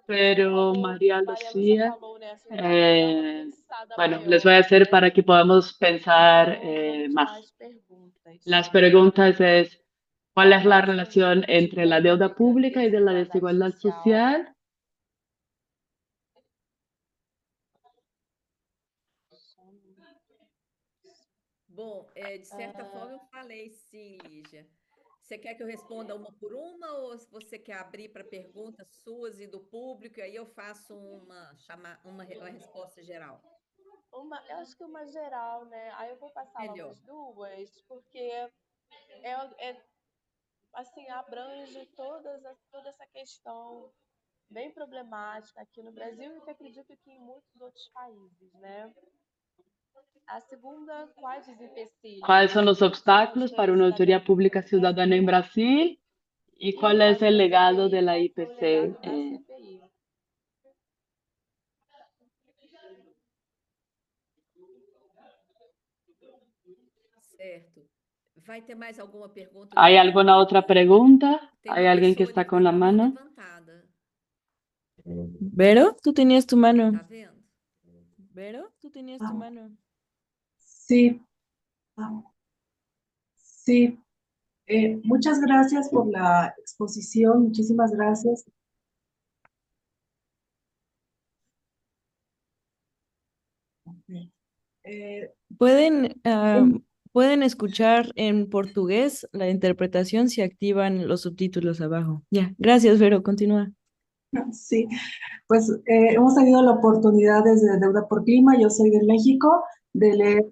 pero como María Maria Lúcia Lucía, falou, né, assim, dá uma eh, pensada bueno, les voy maior, a hacer né? para que podamos pensar Então, vamos más. lá às perguntas. Las preguntas es, ¿cuál Qual a es la relação de relación entre dívida la deuda pública e pública y de la desigualdade desigualdad social? social? Bom, de certa forma eu falei sim, Lígia. Você quer que eu responda uma por uma ou se você quer abrir para perguntas suas e do público, e aí eu faço uma resposta geral? Eu acho que uma geral, né? Aí eu vou passar logo Melhor. as duas, porque é assim, abrange toda essa questão bem problemática aqui no Brasil e que acredito que em muitos outros países, né? A segunda, quais os ¿Cuáles empecilhos son los à obstáculos para auditoria una cidadã autoridad pública no ciudadana en Brasil Brasil? ¿Y e no cuál es caso el da legado de CPI, la qual foi o IPC? legado da CPI? Certo. Vai ter mais alguma pergunta do ¿Hay alguna otra público? pregunta? Tem ¿Hay uma alguien que pessoa ali está que está con la com a mão mano? levantada. Vero, tú tenías tu mano. Tá vendo? Vero, tú tenías tu Ah, mano. sí, ah, sí. Muchas gracias por la exposición, muchísimas gracias. Eh, Pueden, un- pueden escuchar en portugués la interpretación si activan los subtítulos abajo. Ya, gracias, Vero, continúa. sí, pues hemos tenido la oportunidad desde Deuda por Clima, yo soy de México, de leer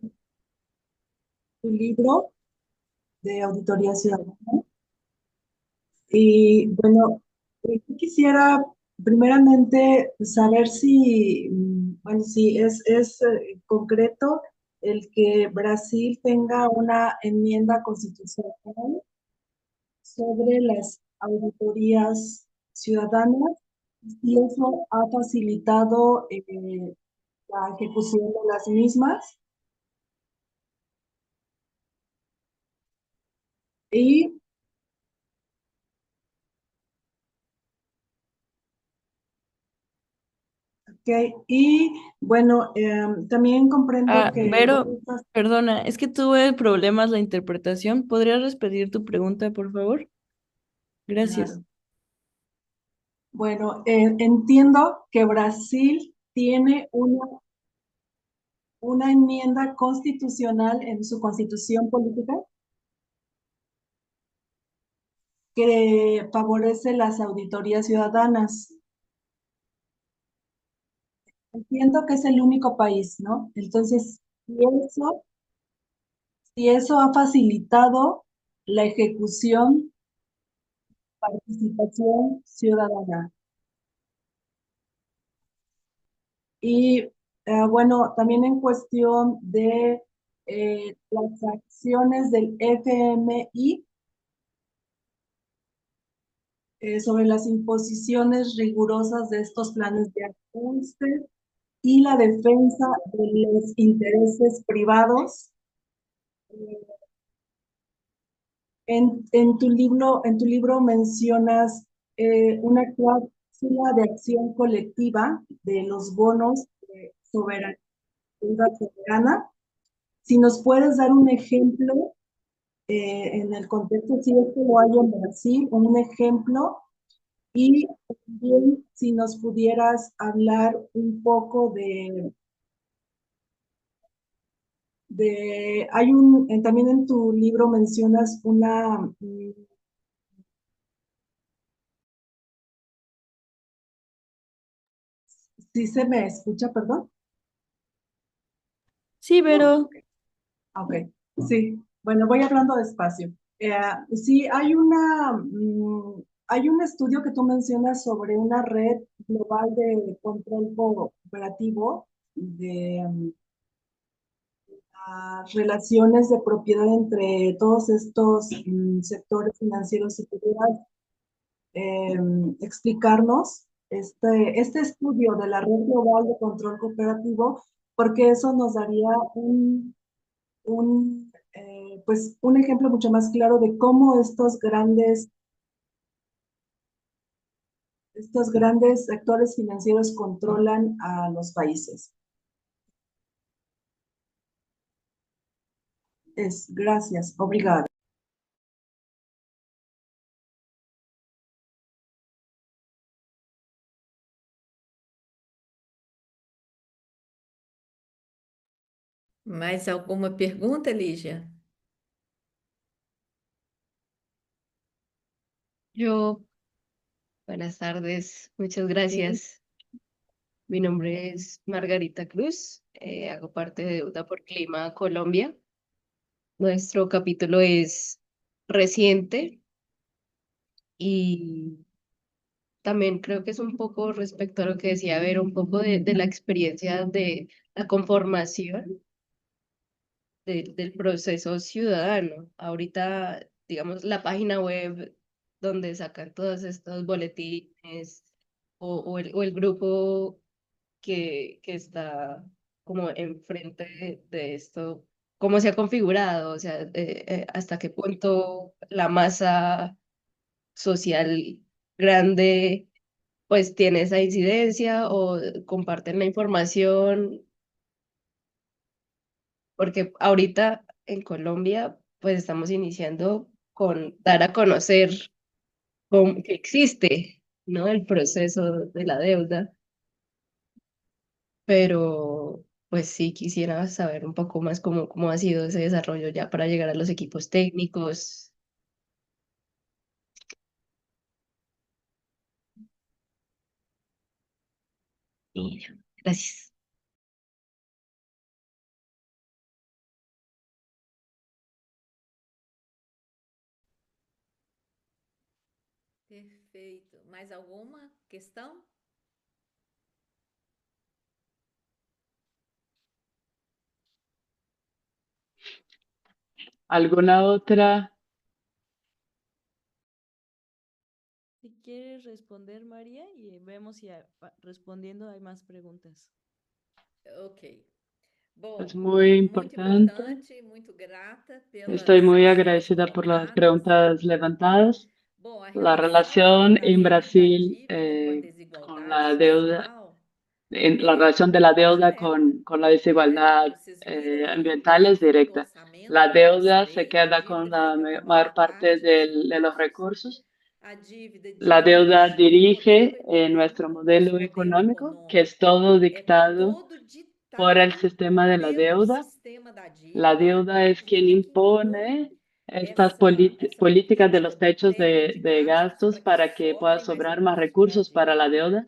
tu libro de Auditoría Ciudadana. Y bueno, yo quisiera primeramente saber si, bueno, si es concreto el que Brasil tenga una enmienda constitucional sobre las auditorías ciudadanas y eso ha facilitado la ejecución de las mismas. Y y bueno, también comprendo que Vero, perdona, es que tuve problemas la interpretación. ¿Podrías repetir tu pregunta, por favor? Gracias. claro. Bueno, entiendo que Brasil tiene una enmienda constitucional en su constitución política que favorece las auditorías ciudadanas. Entiendo que es el único país, ¿no? Entonces, si eso ha facilitado la ejecución, participación ciudadana. Y bueno, también en cuestión de las acciones del FMI sobre las imposiciones rigurosas de estos planes de ajuste y la defensa de los intereses privados. En tu libro mencionas una cláusula de acción colectiva de los bonos de soberana. Si nos puedes dar un ejemplo en el contexto, si esto lo hay en Brasil, un ejemplo, y también si nos pudieras hablar un poco también en tu libro mencionas ¿sí se me escucha, perdón? Sí, Vero. Ok, sí. Bueno, voy hablando despacio. Sí, hay un estudio que tú mencionas sobre una red global de control cooperativo de relaciones de propiedad entre todos estos sectores financieros y privados. explicarnos este estudio de la Red Global de Control Cooperativo, porque eso nos daría pues un ejemplo mucho más claro de cómo estos grandes actores financieros controlan a los países. Gracias, obrigada. Mais alguma pergunta, Lígia? Yo, buenas tardes, muchas gracias. Mi nombre es Margarita Cruz, hago parte de Deuda por Clima Colombia. Nuestro capítulo es reciente y también creo que es un poco respecto a lo que decía, ver un poco de la experiencia de la conformación del proceso ciudadano. Ahorita, digamos, la página web donde sacan todos estos boletines o el grupo que está como enfrente de esto, cómo se ha configurado, o sea, hasta qué punto la masa social grande pues tiene esa incidencia o comparten la información, porque ahorita en Colombia pues estamos iniciando con dar a conocer que existe, ¿no? El proceso de la deuda, pero pues sí quisiera saber un poco más cómo ha sido ese desarrollo ya para llegar a los equipos técnicos. Y gracias. Perfeito. Mais alguma questão? ¿Alguna otra? Si quieres responder, María, y vemos si respondiendo hay más preguntas. Ok. Es Bom, muy muito importante. importante, muito grata Estoy pelas muy questões agradecida por las colocadas. preguntas levantadas. Bom, a La relação relación da en dívida Brasil com a con desigualdade la deuda, social la relación de la deuda direta, con la né? desigualdad Vocês viram aí o ambiental es gráfico do directa. La orçamento que eu deuda se mostrei, a queda con dívida la fica com a mayor maior parte parte dos de los recursos, recursos. a dívida La deuda dirige o modelo dirige nuestro econômico, modelo nosso modelo económico, que es econômico todo é dictado todo por el ditado sistema de la pelo deuda. sistema da La dívida, é deuda a es quien dívida que impõe impone estas essa políticas de los política do techos teto de de gastos gastos para que para que pueda sobre mais sobrar más recursos para a recursos para la dívida. deuda.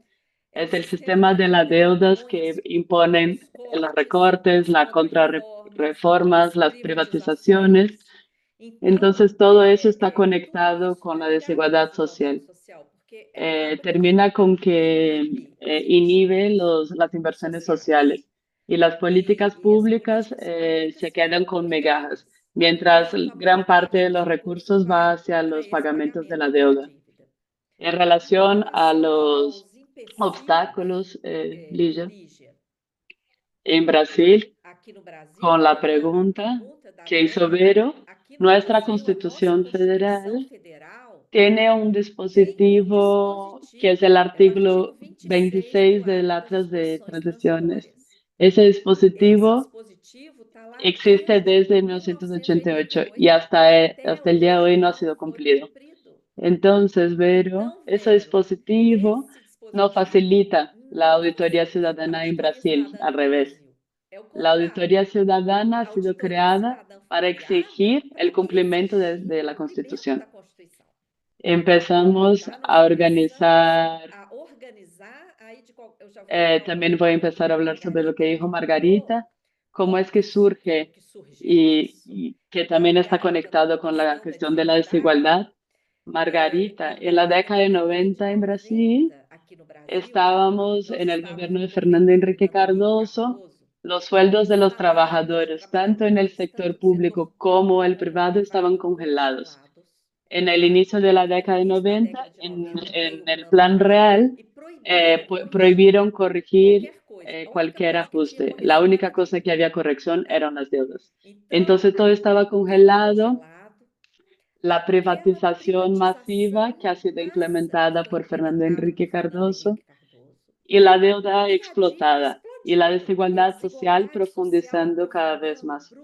É o Es el sistema sistema da de las dívida que deudas impõe que imponen os los cortes, recortes, as las contrarreformas, contrarreformas, as las privatizaciones. privatizações. Então, Entonces, todo eso está tudo conectado isso con está la ligado à desigualdad desigualdade social. social, porque acaba que Termina con que inibe os inhibe investimentos las inversiones sociais. sociales y las políticas E as públicas políticas públicas se ficam quedan con migajas, limitadas, mientras enquanto a gran maior parte parte de dos los recursos recursos va vai hacia para los esse pagamentos de la pagamento da deuda. dívida. En Com relación a relação los aos empecilhos, obstáculos, Ligia, Lígia, en Brasil, aqui no Brasil, con la pegando a pregunta pergunta da que hizo Vera, Vero, aqui no nuestra Brasil, a nossa Constitución Constituição Federal Federal tiene un tem um dispositivo que es el dispositivo, é o artículo artigo 26 do 26 del Acta das Atlas de Disposições Transiciones. Transitórias. Ese Esse dispositivo dispositivo está lá existe desde desde 1988 y 1988 e hasta até el día de hoje hoy no ha não sido foi cumplido. cumprido. Entonces, Vero, Então, ese Vero, dispositivo esse no dispositivo facilita la não auditoría facilita a ciudadana en auditoria Brasil, cidadã al aqui no revés. Brasil. É o La contrário. auditoría ciudadana ha A sido auditoria creada cidadã foi para criada exigir el para cumplimiento exigir de o la cumprimento Constitución. da Constituição. Empezamos Tá? Nós a começamos organizar, a organizar, aí eu já vou entrar um también voy a pouco no empezar que a a hablar sobre lo que Margarita dijo perguntou, Margarita, cómo es como que surge que surgiu isso. y que A también está Margarita está conectado na con la questão da cuestión de la desigualdade. desigualdad. Margarita, Em en la década de década de 90 en Brasil, 90, aqui no Brasil, estábamos nós en el estávamos gobierno no de governo Fernando do Enrique Fernando Henrique Cardoso. Cardoso, Los sueldos de os los salários de trabajadores, tanto en el trabalhadores, tanto sector do setor público como el público como privado, estaban privado, congelados. congelados. en el inicio de la década de 90, en el plan real, prohibieron corregir cualquier ajuste. La única cosa que había corrección eran las deudas. Entonces todo estaba congelado. La privatización masiva que ha sido implementada por Fernando Henrique Cardoso y la deuda explotada y la desigualdad social profundizando cada vez más.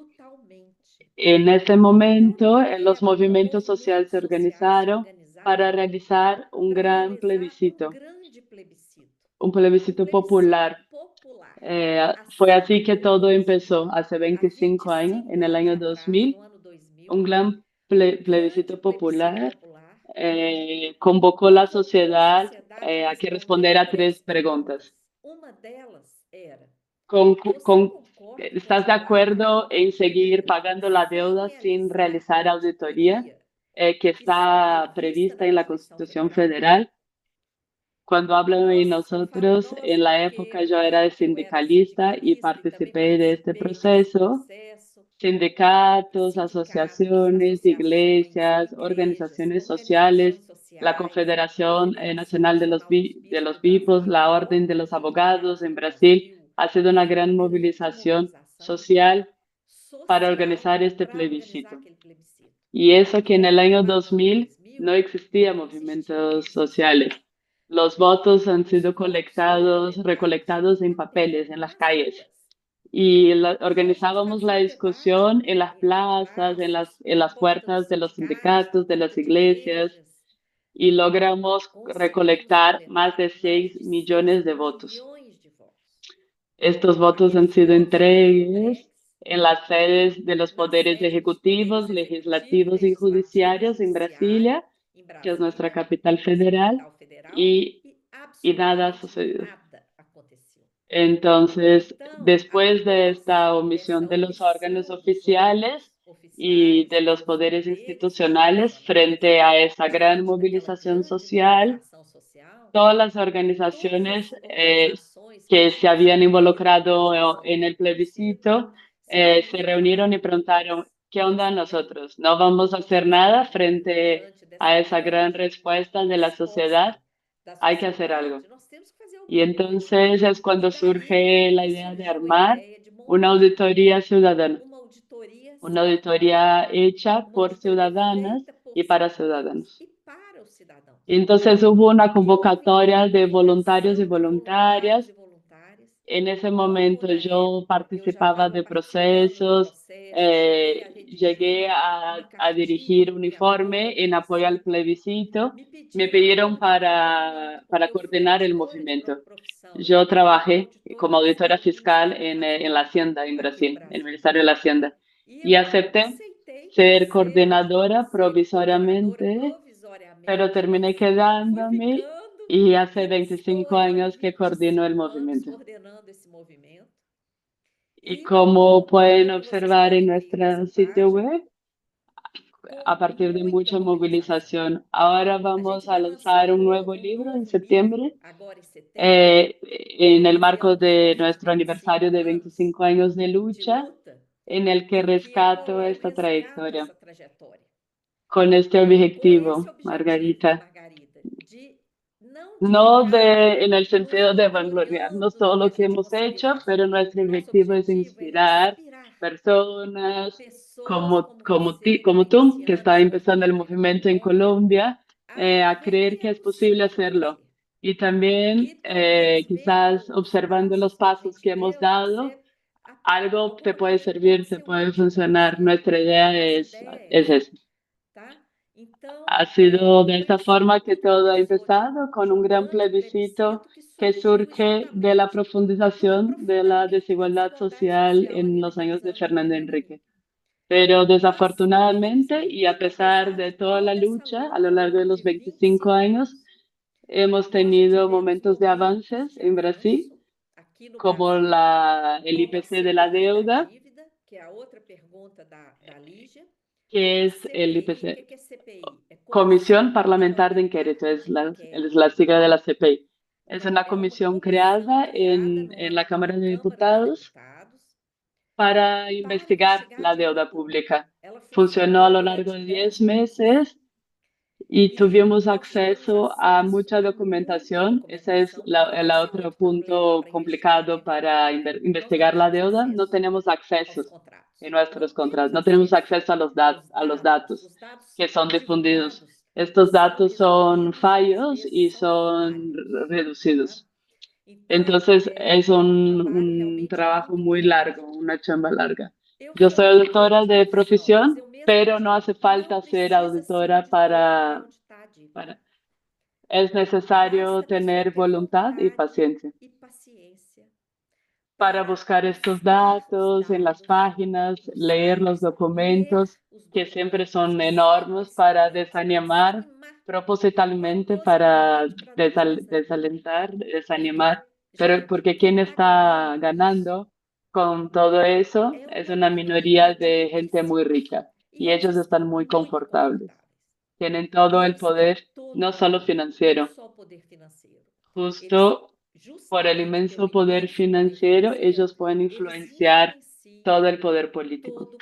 En ese momento, los movimientos sociales se organizaron para realizar un gran plebiscito, un plebiscito popular. Fue así que todo empezó hace 25 años, en el año 2000, un gran plebiscito popular convocó la sociedad a que responder a 3 preguntas. ¿Estás de acuerdo en seguir pagando la deuda sin realizar auditoría que está prevista en la Constitución Federal? Cuando hablo de nosotros, en la época yo era sindicalista y participé de este proceso. Sindicatos, asociaciones, iglesias, organizaciones sociales, la Confederación Nacional de los Bispos, la Orden de los Abogados en Brasil, ha sido una gran movilización social para organizar este plebiscito. Y eso que en el año 2000 no existían movimientos sociales. Los votos han sido recolectados en papeles, en las calles. Y organizábamos la discusión en las plazas, en las puertas de los sindicatos, de las iglesias, y logramos recolectar más de 6 millones de votos. Estos votos han sido entregues en las sedes de los poderes ejecutivos, legislativos y judiciarios en Brasilia, que es nuestra capital federal, y nada ha sucedido. Entonces, después de esta omisión de los órganos oficiales y de los poderes institucionales frente a esa gran movilización social, todas las organizaciones que se habían involucrado en el plebiscito se reunieron y preguntaron, ¿qué onda nosotros? ¿No vamos a hacer nada frente a esa gran respuesta de la sociedad? Hay que hacer algo. Y entonces es cuando surge la idea de armar una auditoría ciudadana, una auditoría hecha por ciudadanas y para ciudadanos. Y entonces hubo una convocatoria de voluntarios y voluntarias. En ese momento yo participaba de procesos, llegué a dirigir un informe en apoyo al plebiscito. Me pidieron para coordinar el movimiento. Yo trabajé como auditora fiscal en la Hacienda en Brasil, en el Ministerio de la Hacienda, y acepté ser coordinadora provisoriamente, pero terminé quedándome y hace 25 años que coordino el movimiento. Y como pueden observar en nuestro sitio web, a partir de mucha movilización, ahora vamos a lanzar un nuevo libro en septiembre, en el marco de nuestro aniversario de 25 años de lucha, en el que rescato esta trayectoria con este objetivo, Margarita. No en el sentido de vangloriarnos todo lo que hemos hecho, pero nuestro objetivo es inspirar personas como tú, que está empezando el movimiento en Colombia, a creer que es posible hacerlo. Y también quizás observando los pasos que hemos dado, algo te puede servir, te puede funcionar. Nuestra idea es eso. Ha sido de esta forma que todo ha empezado, con un gran plebiscito que surge de la profundización de la desigualdad social en los años de Fernando Henrique. Pero desafortunadamente, y a pesar de toda la lucha a lo largo de los 25 años, hemos tenido momentos de avances en Brasil, como el IPC de la deuda, que es el IPC, Comisión Parlamentar de Inquérito, es la sigla de la CPI. Es una comisión creada en la Cámara de Diputados para investigar la deuda pública. Funcionó a lo largo de 10 meses y tuvimos acceso a mucha documentación. Ese es el otro punto complicado para investigar la deuda. No tenemos accesos en nuestros contratos, no tenemos acceso a a los datos que son difundidos. Estos datos son fallos y son reducidos. Entonces es un trabajo muy largo, una chamba larga. Yo soy auditora de profesión, pero no hace falta ser auditora para... Es necesario tener voluntad y paciencia para buscar estos datos en las páginas, leer los documentos, que siempre son enormes, para desanimar propositalmente, para desalentar, desanimar, pero porque quien está ganando con todo eso es una minoría de gente muy rica y ellos están muy confortables. Tienen todo el poder, no solo financiero, justo por el inmenso poder financiero, ellos pueden influenciar todo el poder político.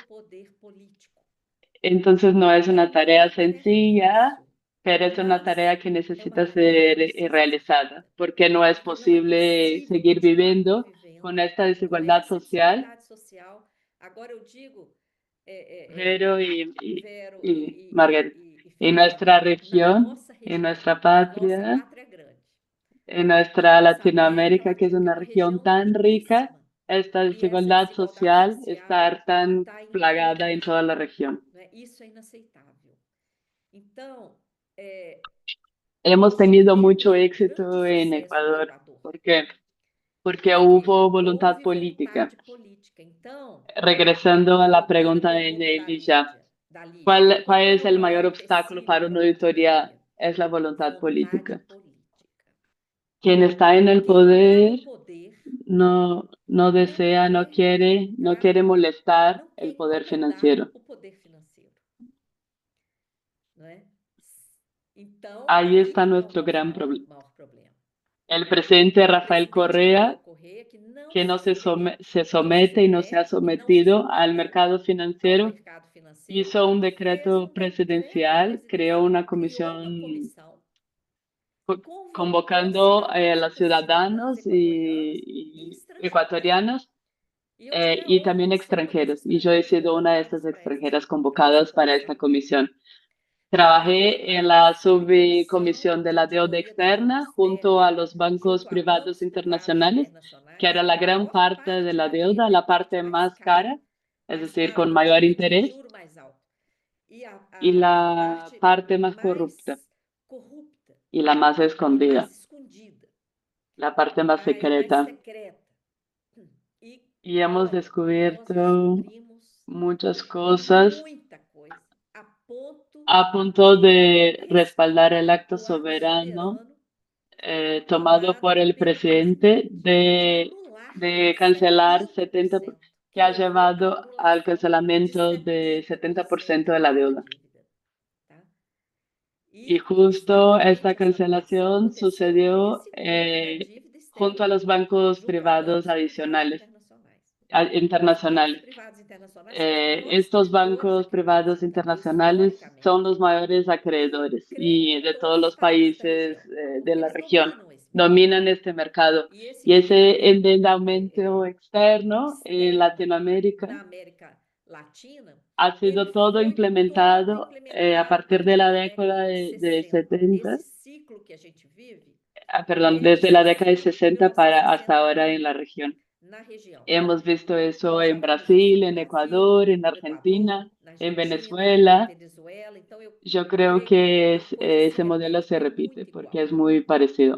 Entonces no es una tarea sencilla, pero es una tarea que necesita ser realizada, porque no es posible seguir viviendo con esta desigualdad social. Vero y Margaret, en nuestra región, en nuestra patria, en nuestra Latinoamérica, que es una región tan rica, esta desigualdad social está tan plagada en toda la región. Hemos tenido mucho éxito en Ecuador porque hubo voluntad política. Regresando a la pregunta de Elijah, ¿cuál es el mayor obstáculo para una auditoría? Es la voluntad política. Quien está en el poder no desea, no quiere molestar el poder financiero. Ahí está nuestro gran problema. El presidente Rafael Correa, que no se somete y no se ha sometido al mercado financiero, hizo un decreto presidencial, creó una comisión convocando a los ciudadanos y ecuatorianos y también extranjeros. Y yo he sido una de estas extranjeras convocadas para esta comisión. Trabajé en la subcomisión de la deuda externa junto a los bancos privados internacionales, que era la gran parte de la deuda, la parte más cara, es decir, con mayor interés, y la parte más corrupta y la más escondida, la parte más secreta. Y hemos descubierto muchas cosas a punto de respaldar el acto soberano tomado por el presidente de cancelar 70%, que ha llevado al cancelamiento de 70% de la deuda. Y justo esta cancelación sucedió junto a los bancos privados adicionales, internacionales. Estos bancos privados internacionales son los mayores acreedores y de todos los países de la región dominan este mercado. Y ese endeudamiento externo en Latinoamérica ha sido todo implementado a partir de la década de 70, perdón, desde la década de 60 para hasta ahora en la región. Hemos visto eso en Brasil, en Ecuador, en Argentina, en Venezuela. Yo creo que ese modelo se repite porque es muy parecido.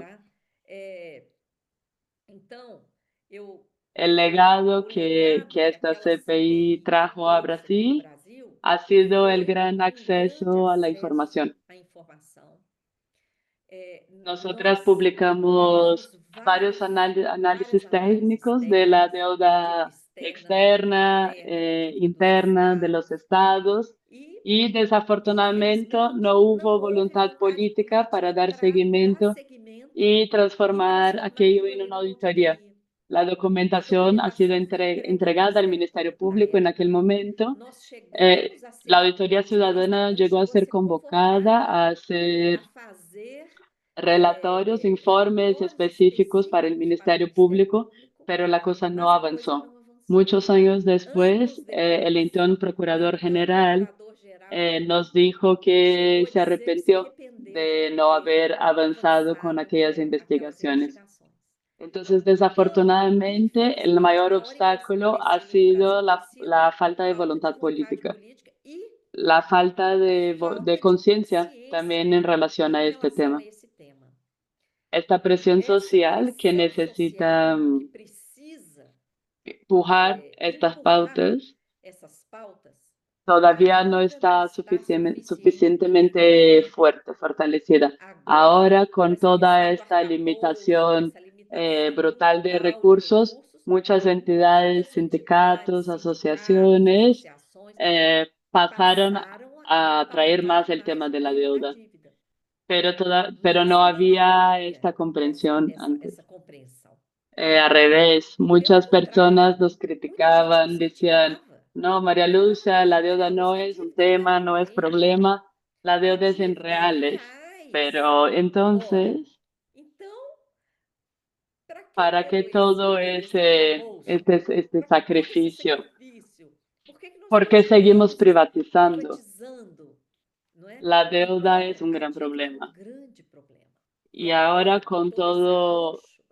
El legado que esta CPI trajo a Brasil ha sido el gran acceso a la información. Nosotras publicamos varios análisis técnicos de la deuda externa, interna de los estados y desafortunadamente no hubo voluntad política para dar seguimiento y transformar aquello en una auditoría. La documentación ha sido entregada al Ministerio Público en aquel momento. nós chegamos a ser La Auditoría convocados, Ciudadana llegó a ser convocada a hacer a fazer relatorios, informes específicos para el Ministerio Público, pero la cosa no mas a coisa avanzó. não avançou. Muchos años después, Anos depois, el entonces Procurador então, o General Procurador-Geral nos dijo que chegou a se dizer que se arrepintió arrependeu de de no ter haber avanzado con aquellas aquelas investigaciones. investigações. Entonces, Então, desafortunadamente, el infelizmente, mayor a única obstáculo ha empecilho no sido Brasil tem sido la falta de falta de voluntad vontade política, política e la falta de falta de conciencia consciência también en relación em a este relação tema. a esse tema. Esta presión Essa social que pressão necesita social que precisa empujar estas empurrar pautas essas pautas todavía no ainda está não está suficiente. suficientemente fuerte, fortalecida. Ahora, con essa toda questão do esta arcabouço, limitación essa limitação brutal de brutal recursos, muchas entidades, muitas sindicatos, entidades, asociaciones associações pasaron passaram a traer más pautar el tema mais de o la tema da deuda, dívida. pero Mas no não había havia esta comprensión antes. essa compreensão. Al revés, muchas Pelo contrário, personas nos muita gente criticaban, nos decían, criticava. no, María Lucia, la deuda no es un tema, no es problema, la A deuda es en dívida é em reales. reais. Pero entonces, Então, ¿para qué todo este sacrificio? sacrifício? Por que nós ¿Por qué seguimos continuamos privatizando? privatizando? Não é? La deuda es un Então, a gran dívida é problema. grande problema. Y ahora con todo esse todo, arroxo,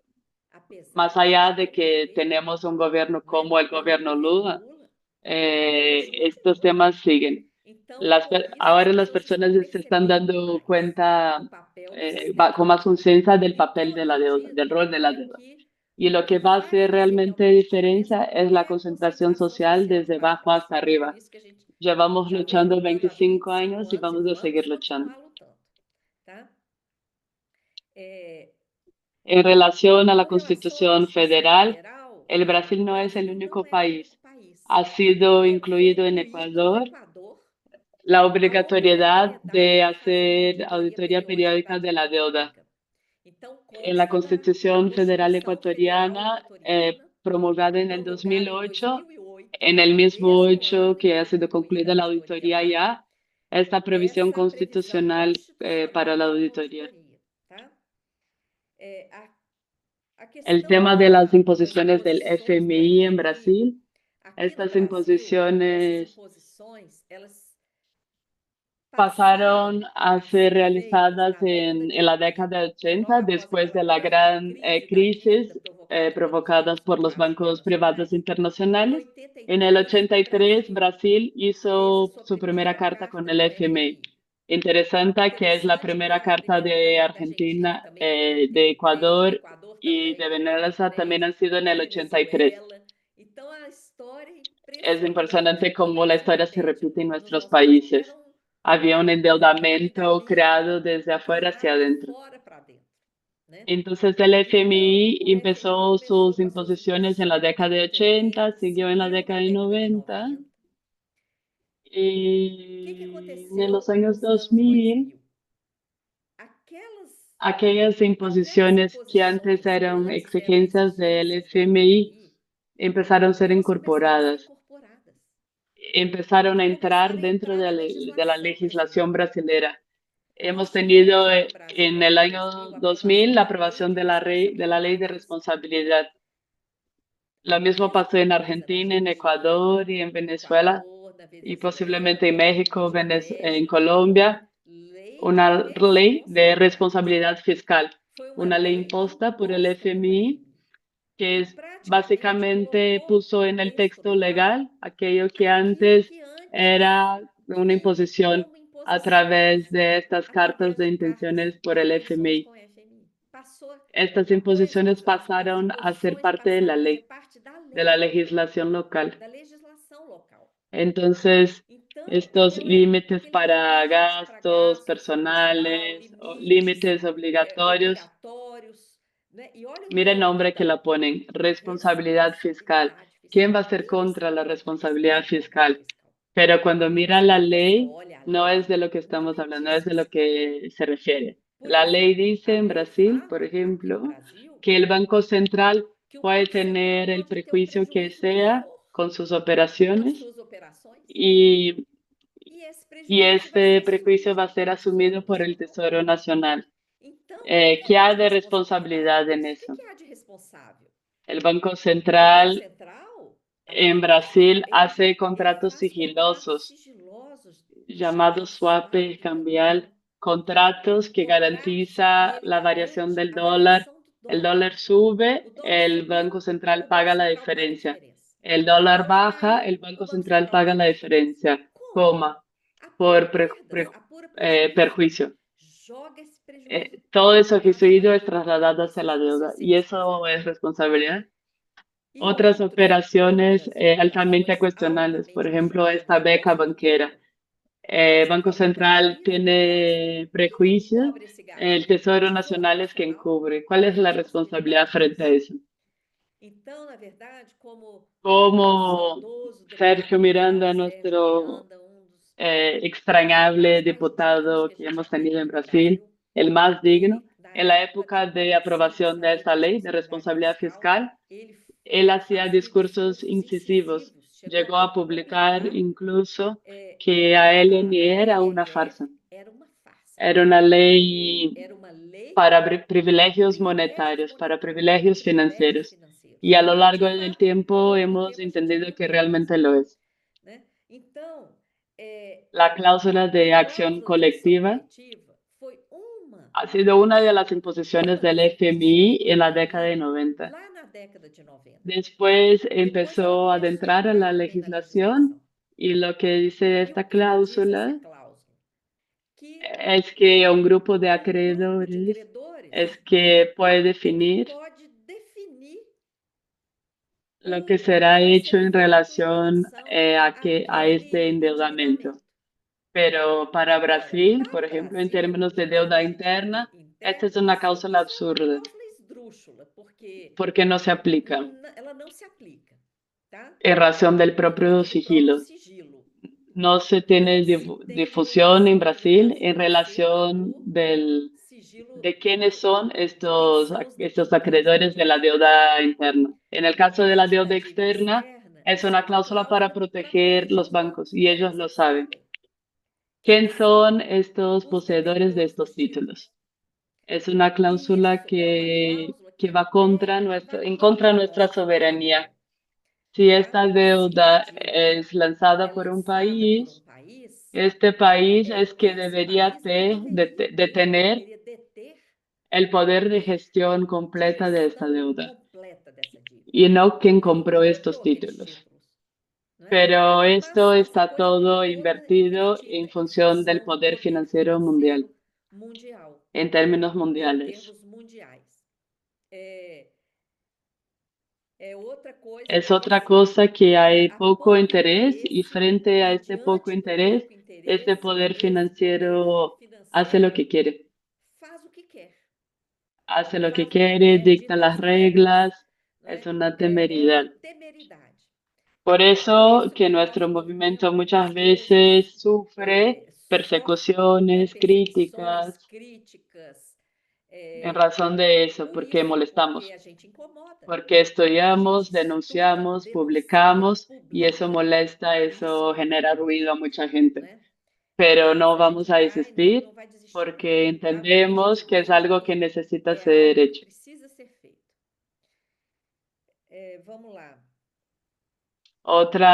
apesar más da allá gente de que prometer, tenemos un gobierno não é? como el Como o gobierno governo Lula, Lula, estos temas siguen. então, com isso, as Ahora las pessoas estão personas se están percebendo dando mais cuenta o papel do sistema. con más conciencia del Então, papel de la deuda, del acredito, rol de la né, deuda. que Y lo o que que va a vai hacer fazer realmente realmente diferencia diferença es la é a concentración concentração social social de desde baixo abajo para hasta cima. Por arriba. isso que a gente Llevamos já vem luchando lutando há 25 25 años y anos e vamos a seguir vamos luchando. continuar lutando, tá? En relación a la Com relação à Constitución Constituição Federal, Federal, el Brasil o no es el Brasil único não é o país. único país. Ha sido Foi incluido en incluído no Ecuador Equador la a obligatoriedad obrigatoriedade de de fazer uma hacer auditoría periódica de la deuda. pública. Então, En la consta na Constitución Federal Constituição Federal Ecuatoriana, Equatoriana, promulgada en el promulgada em 2008, 2008, en el no mismo mesmo 8 ano que que ha foi sido concluída concluida a la auditoria auditoría lá, ya, esta previsión essa previsão constitucional constitucional para la para a auditoría. auditoria, tá? A El questão tema de las das imposiciones del imposições do FMI en FMI, Brasil, aqui no estas Brasil, essas imposiciones imposições, elas pasaron a ser feitas realizadas na década de en la 80, década de logo 80, após después aquela de la grande gran crise da crisis dívida provocada pelos provocadas bancos por los privados bancos privados internacionais. internacionales. Em En el 83, 83, Brasil fez a hizo sua su primera primeira carta con carta el com o FMI. FMI. Interesante que es la Interessante que primera a carta primeira de carta da Argentina Argentina, também foi em de 83, do Ecuador Equador y também de em Venezuela también 83, han sido en da el 83. Venezuela. Então a história é Es impressionante impresionante como cómo a la gente historia se repete repite en nos nuestros nossos países. Era países. Había un endeudamiento creado desde afuera empurrado hacia de adentro. fora para dentro, né? Entonces el Então, FMI o FMI empezó começou sus com as suas imposiciones en la imposições na década de década de 80, 80, siguió en la seguiu década na de década de 90 90. O que y en los aconteceu años nos anos 2000, 2000? Aquelas aquellas imposiciones que antes imposições que eran antes eram exigencias del exigências do FMI FMI, empezaron a ser elas começaram a ser incorporadas, incorporadas empezaron a e entrar começaram a dentro entrar na de la legislação legislación brasileira. brasilera. Nós Hemos tenido tivemos no Brasil, en no el ano año 2000, a 2000 aprovação la da Lei aprobación de de la ley de Responsabilidade Fiscal. responsabilidad. Lo mismo pasó Mesma en coisa na Argentina, en Argentina, Ecuador y en no Venezuela Equador, na y Venezuela, posiblemente en México, no en México também. Colombia, Lei de una ley de responsabilidade. responsabilidad fiscal, Foi uma una ley lei imposta por el imposta pelo FMI FMI, que que praticamente básicamente colocou puso no en el texto texto legal legal aquello que aquilo antes que antes era una vinha imposición como a imposição través de estas cartas através de de cartas intenciones por de el intenções FMI. com o FMI. Passou Estas Depois, imposiciones as pasaron a ser imposições parte de la passaram a ser ley, parte da de la lei, legislación local. da legislação local. Entonces, Então, estos límites aqueles para limites para gastos gastos de pessoal, personales o limites límites obligatorios, obrigatórios, né? E olha o mira el nome que nombre que dá, la ponen, responsabilidad fiscal. responsabilidade ¿Quién va a fiscal. ser Quem vai contra ser la contra responsabilidad responsabilidade fiscal? fiscal? Pero cuando mira Mas la quando você ley, olha a no es de lei, lo que não estamos é hablando, no es disso de que lo se trata. que se refiere. Por La ley exemplo, dice a en lei Brasil, fala, por aqui no ejemplo, Brasil, que el Banco Central que o puede Banco Central tener el pode ter um prejuicio que prejuízo que sea for con sus nas operaciones suas operações, y, e esse y prejuízo vai este ser prejuicio va a assumido ser pelo asumido Tesouro por el Nacional. Tesoro Nacional. Então, o que que ¿Qué há ha de de responsabilidade responsabilidad en nisso? O que eso? que há de responsável? El Banco O Banco Central Central, aqui en no Brasil, Brasil hace ele contratos faz contratos sigilosos sigilosos, llamados chamados swap swap cambial, cambial, contratos que contratos que garantiza ele la variación garante del a dólar. variação do El dólar. dólar sube, O dólar el Banco subiu, Central o Banco paga la Central paga a diferencia. diferença. El O dólar dólar baja, el caiu, o Banco Banco Central Central paga la paga a diferença. diferencia, Como? coma, Apura por perdas, apura prejuízo. perjuicio. Joga esse prejuízo Todo eso para recibido es fora trasladado hacia la desses deuda y eso responsáveis. es responsabilidad. E Otras operaciones outras altamente operações cuestionables, por altamente ejemplo, questionáveis, esta por beca exemplo, banquera. o Banco Banco Central dá Central prejuízo, dá gasto. tiene Quem é que prejuicios, cobre esse gasto? el O Tesoro Tesouro Nacional es quien Nacional cubre. ¿Cuál es tem la responsabilidad responsabilidade por frente a isso. eso? Então, na verdade, como o Como saudoso deputado Sergio federal Miranda, Sérgio nuestro Miranda, um dos extrañable deputados mais dignos diputado que a que gente hemos já teve tenido en aqui no Brasil, Brasil, el más digno, ele, na en la época de época de aprovação aprobación dessa de lei esta de ley de responsabilidade responsabilidad fiscal, fiscal, ele él hacía fazia discursos discursos incisivos. incisivos, chegou Llegó até a publicar publicar incluso que a a LNE era una LNE farsa. era uma farsa, Era una ley era uma lei para para privilegios privilégios monetarios, para monetários, para privilegios privilégios financieros. financeiros. Y a lo E de largo del fato, ao tiempo longo do hemos tempo, a gente entendido viu que que era realmente assim, lo es. né? Então, La cláusula a de acción cláusula de ação colectiva coletiva foi uma ha sido una de las imposiciones del das imposições FMI do en la década de FMI 90. lá na década de 90. Después Depois ela empezó a começou a adentrar en entrar la também na legislação. legislación y lo que dice E o esta que que diz essa cláusula cláusula? Que es que un grupo de grupo de acreedores credores es que puede é que definir pode definir lo que o que será vai ser hecho en feito em relación relação a este àquele endeudamiento. endividamento. Pero para Agora, Brasil, por para o ejemplo, en Brasil, términos de quando deuda a gente vê interna, esta es interno, una cláusula isso é uma absurda cláusula esdrúxula, porque porque no se aplica ela não se aplica, tá? en razón del Por propio conta do próprio sigilo. sigilo. No se Não tiene se tem difusión en divulgação, Brasil en publicação acerca relación do sigilo de quiénes son de quem estos, são os estos detentores da acreedores de la dívida interna. deuda interna. En el No caso de la caso da deuda dívida externa, externa, es isso é una uma cláusula para cláusula para proteger proteger los os bancos, bancos e y ellos eles lo não saben. sabem quem ¿Quién são son estos os poseedores de detentores estos dos títulos. títulos? Es una E cláusula isso é uma cláusula que que va vai en contra contra a nuestra nossa soberanía. soberania, Si tá? esta Se a deuda dívida es lanzada é por un lançada por um país, país, este país é es que esse debería país é que deveria de ter, tener deveria deter el o poder de poder gestión de completa de esta gestão deuda completa dessa dívida. y no E quien não compró quem estos comprou aqueles títulos. títulos, não é? Pero Mas esto essa está coisa está todo toda invertido invertida en em función del função do poder poder financiero mundial, financeiro mundial, en términos em mundiales. termos mundiais. É, é outra coisa Es que otra assim cosa que hay há poco pouco interés y interesse frente a e este poco diante do interés, pouco este interesse, poder esse poder financiero hace lo financeiro que quiere. faz o que quer, Hace lo que faz o que quiere, quer, dicta dita las as regras, reglas, não es é? una É uma temeridad. temeridade. Por Por eso isso que que o nuestro nosso movimiento movimento, muchas muitas vezes, veces sufre sofre, né, persecuciones, perseguições, críticas, críticas, en é, razón de eso, com porque isso, porque molestamos, a gente incomoda, porque a gente estudiamos, estuda, denunciamos, denuncia, publicamos y eso publica, molesta, e isso eso genera incomoda, ruido a mucha gente. né? Pero no Mas a vamos gente a vai, não desistir vai desistir não, porque tá? Porque a gente entendemos que es entende algo que que necesita é ser algo que hecho. precisa ser feito. Vamos lá. Outro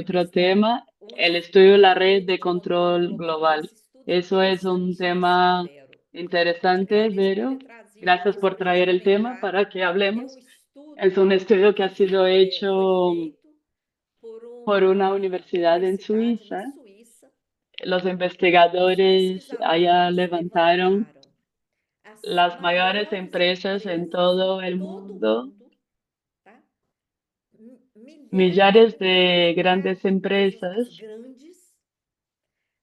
Otro questão, tema, el estudio de a la red rede de de comando control global. global. Esse estudo é Eso es un interessantíssimo, tema Vero. Eu te interesante, agradeço por ter Vero. trazido Gracias isso por para a gente traer el tema comentar. para que É um hablemos. Es estudo un estudio que que ha sido foi hecho feito por por una uma universidad en universidade na Suiza. Suíça. Los Os investigadores allá pesquisadores levantaron levantaram as las mayores maiores empresas en empresas em todo el todo o mundo, mundo, tá? Milhares, millares milhares, de milhares grandes de empresas, as empresas, grandes,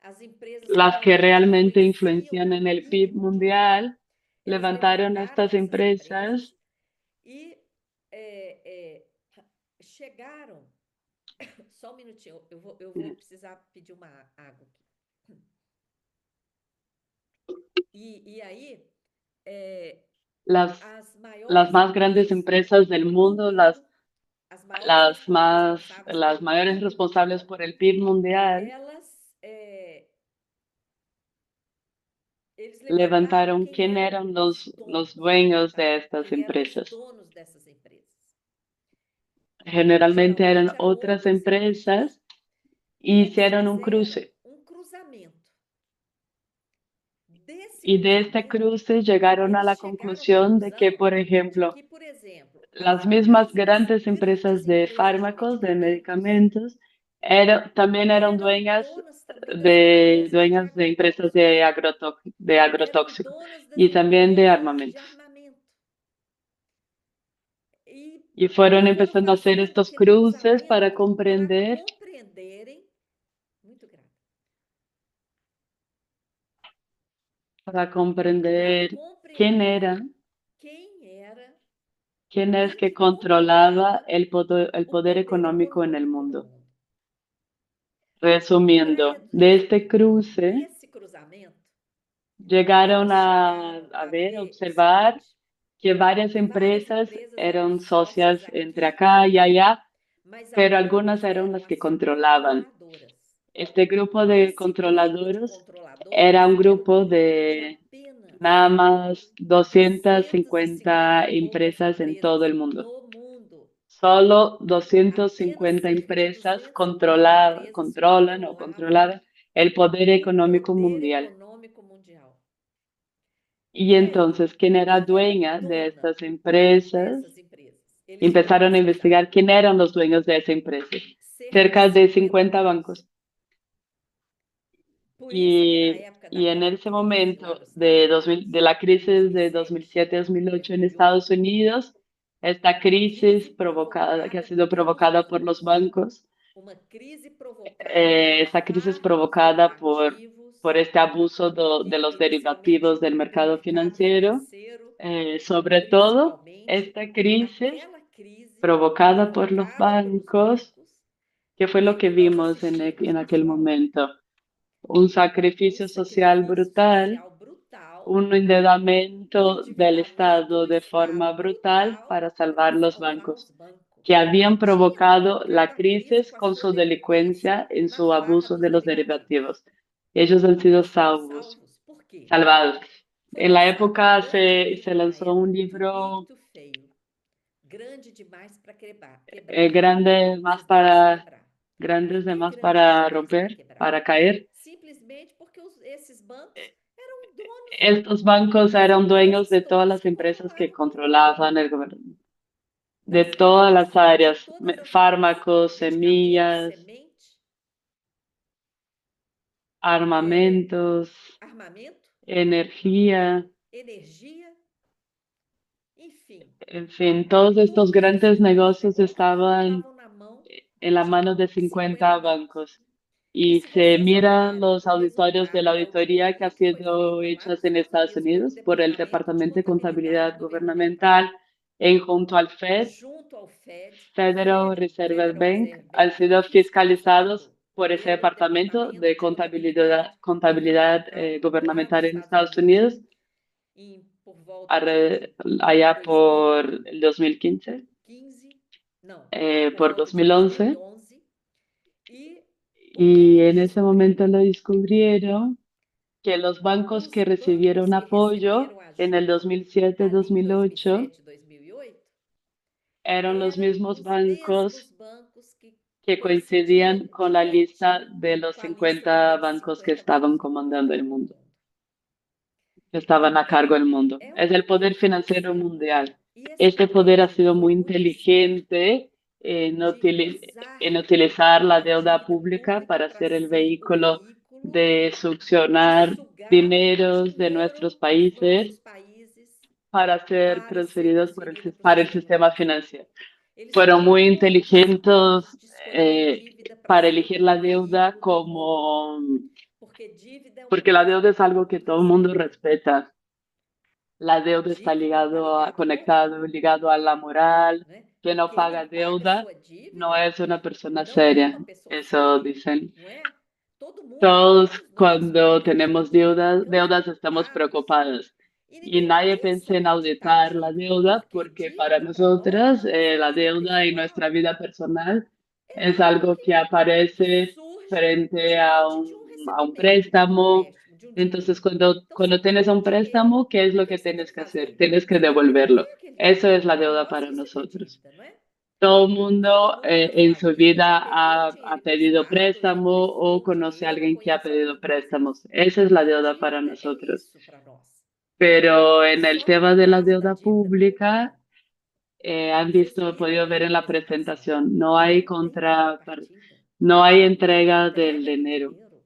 as empresas que las que realmente realmente influenciam influencian no en el PIB PIB mundial. mundial, Eles levantaron levantaram estas essas empresas empresas e chegaram. Só um minutinho, eu vou precisar pedir uma água aqui. E aí, las, as las maiores más grandes empresas del do mundo, mundo, as maiores responsáveis las pelo mayores PIB, responsables por el PIB mundial, elas, eles levantaram levantaron quem quién eram eran os los donos, dueños tá? de estas Quem eram os empresas. donos dessas empresas. Generalmente eran Geralmente eram otras outras empresas. empresas E y eles hicieron un fizeram cruce. um cruzamento. Desse Y de este cruzamento, cruce llegaron a eles la chegaram à conclusión de que, conclusão por de ejemplo, que, por exemplo, las mismas grandes empresas grandes de empresas de fármacos, de medicamentos medicamentos, también eran eram donas também das empresas dueñas de empresas de eram agrotóxicos donas das y también de empresas de armamentos. armamento. E Y fueron foram empezando a hacer fazendo estos aquele cruces cruzamento para comprender quién compreender era, quem era, quién es quem que que controlaba controlava el o poder poder económico en el econômico no mundo. mundo. Resumiendo, de este cruce Desse cruzamento, llegaron elas chegaram a a ver, a ver o observar seguinte, que varias que várias empresas empresas eram eran sócias socias entre aqui e acá y ali, allá, mas pero algunas algumas eran eram las que as controlaban. controladoras. Este grupo de Esse grupo de controladores era controladoras un era um grupo grupo de de apenas nada más 250 250 e poucas empresas en todo empresas el mundo. no mundo. Solo Apenas 250 cerca de empresas 250 empresas controlan o controlavam controlaban el poder o económico poder mundial. econômico mundial. Y E aí, entonces, ¿quién era quem era dueña de dona estas empresas? dessas empresas? Eles foram Empezaron a pesquisar. investigar quién eran los dueños de esa empresa. Cerca de Cerca de 50 50 bancos. bancos. Por isso que na época Y en daquela ese crise lá momento nos Estados Unidos, de la em crisis de 2007 2007-2008 en 2008, Estados Unidos, esta uma crisis crise provocada, que ha provocada sido pelos provocada por los bancos, bancos, uma crise provocada pelos esta crisis fármacos provocada derivativos, por este abuso de que los inicialmente derivativos del do mercado mercado financiero, financeiro, sobre todo principalmente, esta crisis aquela crise provocada por los provocada pelos bancos, bancos, que fue lo que que nós vimos assistimos, en aquel pessoal, momento. Un um sacrificio social sacrifício brutal, social brutal, un um endeudamiento del endividamento Estado do de forma Estado brutal brutal para para salvar los salvar bancos, os bancos, que que habían tinham provocado provocado la a crise crisis com a con sua su delinquência delincuencia en na su farra abuso dos de los derivativos. derivativos. Ellos han sido Eles foram salvos. Por quê? salvados. Foi En la lançado um época grande se livro na lanzó un época, Too Big libro to Fail, grande demais para quebrar, grande más precisa de se para, quebrar. grandes Por de que más grande para demais para romper, quebrar? para caer. Simplesmente porque esses bancos eram donos Estos bancos das eran dueños empresas de todas todas las que empresas que controlavam o mundo, controlaban el gobierno, de das todas áreas, las de áreas, todas as áreas, fármacos, medicamentos, semillas, semente, armamentos, armamento, energía, energia, enfim, en fin, todos estos todos os grandes grandes negocios negócios estaban estavam na mão en la de mano de 50 50 bancos. bancos. E Y se se vocês miran olharem los o auditorios de la resultado da auditoría que ha auditoria que foi sido feita lá hechas nos en Estados Estados Unidos pelo Unidos por el Departamento de Departamento de Contabilidade Contabilidad Governamental, Gubernamental en junto al FED, junto ao FED, Federal Reserve Federal Bank, Reserve han Bank, sido fiscalizados fiscalizado por ese pelo Departamento de Departamento de Contabilidade Governamental lá Gubernamental nos en Estados Estados Unidos, Unidos, por volta de allá por 2015, el 2015, não, por por volta de 2011, 2011. E o que y que eles en ese momento descobriram? lo descubrieron que los bancos Os que bancos recibieron que apoyo receberam en el ajuda ali em 2007-2008 2007, 2008, eran los eram mismos os mesmos bancos bancos que coincidían con la lista de los com a lista 50 daqueles bancos que 50 estaban bancos que comandando el comandavam o mundo, mundo. que estaban a cargo Então, del mundo. é Es um el poder poder financiero financeiro. mundial. E esse Este poder poder ha sido foi muy muito esperto inteligente de usar en utilizar la a deuda dívida pública pública para para ser el ser o vehículo veículo de de succionar sugar dineros de dinheiro nuestros dos países nossos países para ser para ser transferidos transferida para o para el sistema sistema financeiro. financiero. Eles Fueron foram muy muito espertos inteligentes de escolher dívida para para ser elegir o la deuda veículo comum, porque porque dívida é uma la coisa deuda que es algo todo que mundo todo el mundo respeita. respeta. La deuda está Dívida está ligado à moral, ligado a la moral. né? Quien no Quem não paga paga deuda sua no dívida es una persona não é seria. uma pessoa Eso séria, dicen. não é? Todo mundo, Todos todos nós, quando cuando temos uma tenemos dívida, ficamos deudas estamos preocupados. preocupados. y ninguém nadie pensa piensa en acreditar auditar la naquilo, deuda porque porque para digo, para nós, nosotras na nossa la vida deuda en pessoal, nuestra vida personal é es algo algo que que aparece surge frente diante de um a un recebimento, de um préstamo. empréstimo, de um Entonces, dinheiro. Então, você cuando está tienes dando un dinheiro, préstamo, ¿qué es o lo que que que você tem tienes que que hacer? fazer? Tienes que Você tem que devolverlo. devolver aquele Eso es dinheiro. la Para deuda nós, para isso é ter nosotros. dívida, não é? Todo el Todo mundo mundo na en sua su vida vida já pegou ha dinheiro pedido emprestado, já préstamo o emprestou conoce a dinheiro, ou alguien que ha conhece pedido alguém que fez isso. préstamos. Esa es la A deuda para dívida é nosotros. isso para nós. Pero en el Só que tema no de la caso da deuda dívida pública, pública, han vocês visto, viram podido ver aquela en la apresentação. presentación, Não tem contrapartida, no hay ninguém entrega del pega no dinero. dinheiro.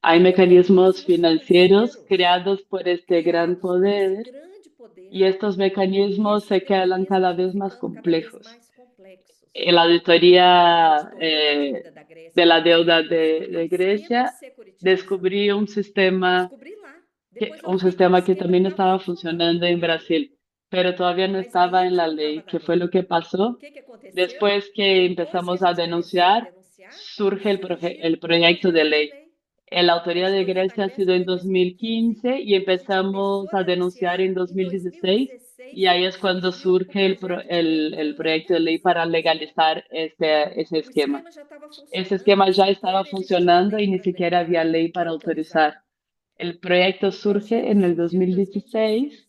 Hay Tem mecanismos mecanismos financieros financeiros creados por este gran criados por esse poder grande poder. y estos E mecanismos esses se quedan mecanismos cada vão vez más ficando cada vez complejos. mais complexos. La A auditoría auditoria da dívida da Grécia, de la por deuda exemplo, descobriu de um esquema de Grecia securitização. descubrió Descobri lá. Depois eu un vi que o sistema que esquema también estava estaba funcionando no funcionando en Brasil. Brasil, pero todavía no Mas aí estaba é en que la eu ley. estava na ¿Qué fue lo dúvida. que O pasó? que que aconteceu? Después que Depois que a empezamos a gente começou a denunciar, denunciar, surge el surgiu o proyecto de projeto de ley. lei. La A autoría de auditoria da Grecia ha Grécia sido foi en em 2015, 2015 y a gente começou empezamos a a denunciar denunciar, en em 2016 y 2016 ahí es cuando surgiu o surge projeto de lei para el proyecto de ley legalizar para o esquema. legalizar ese O esquema. esquema já estava Ese funcionando esquema e ya estaba sequer existia funcionando lei y ni siquiera había ley para para autorizar. autorizar. El proyecto O surge projeto en el surgiu em 2016. 2016.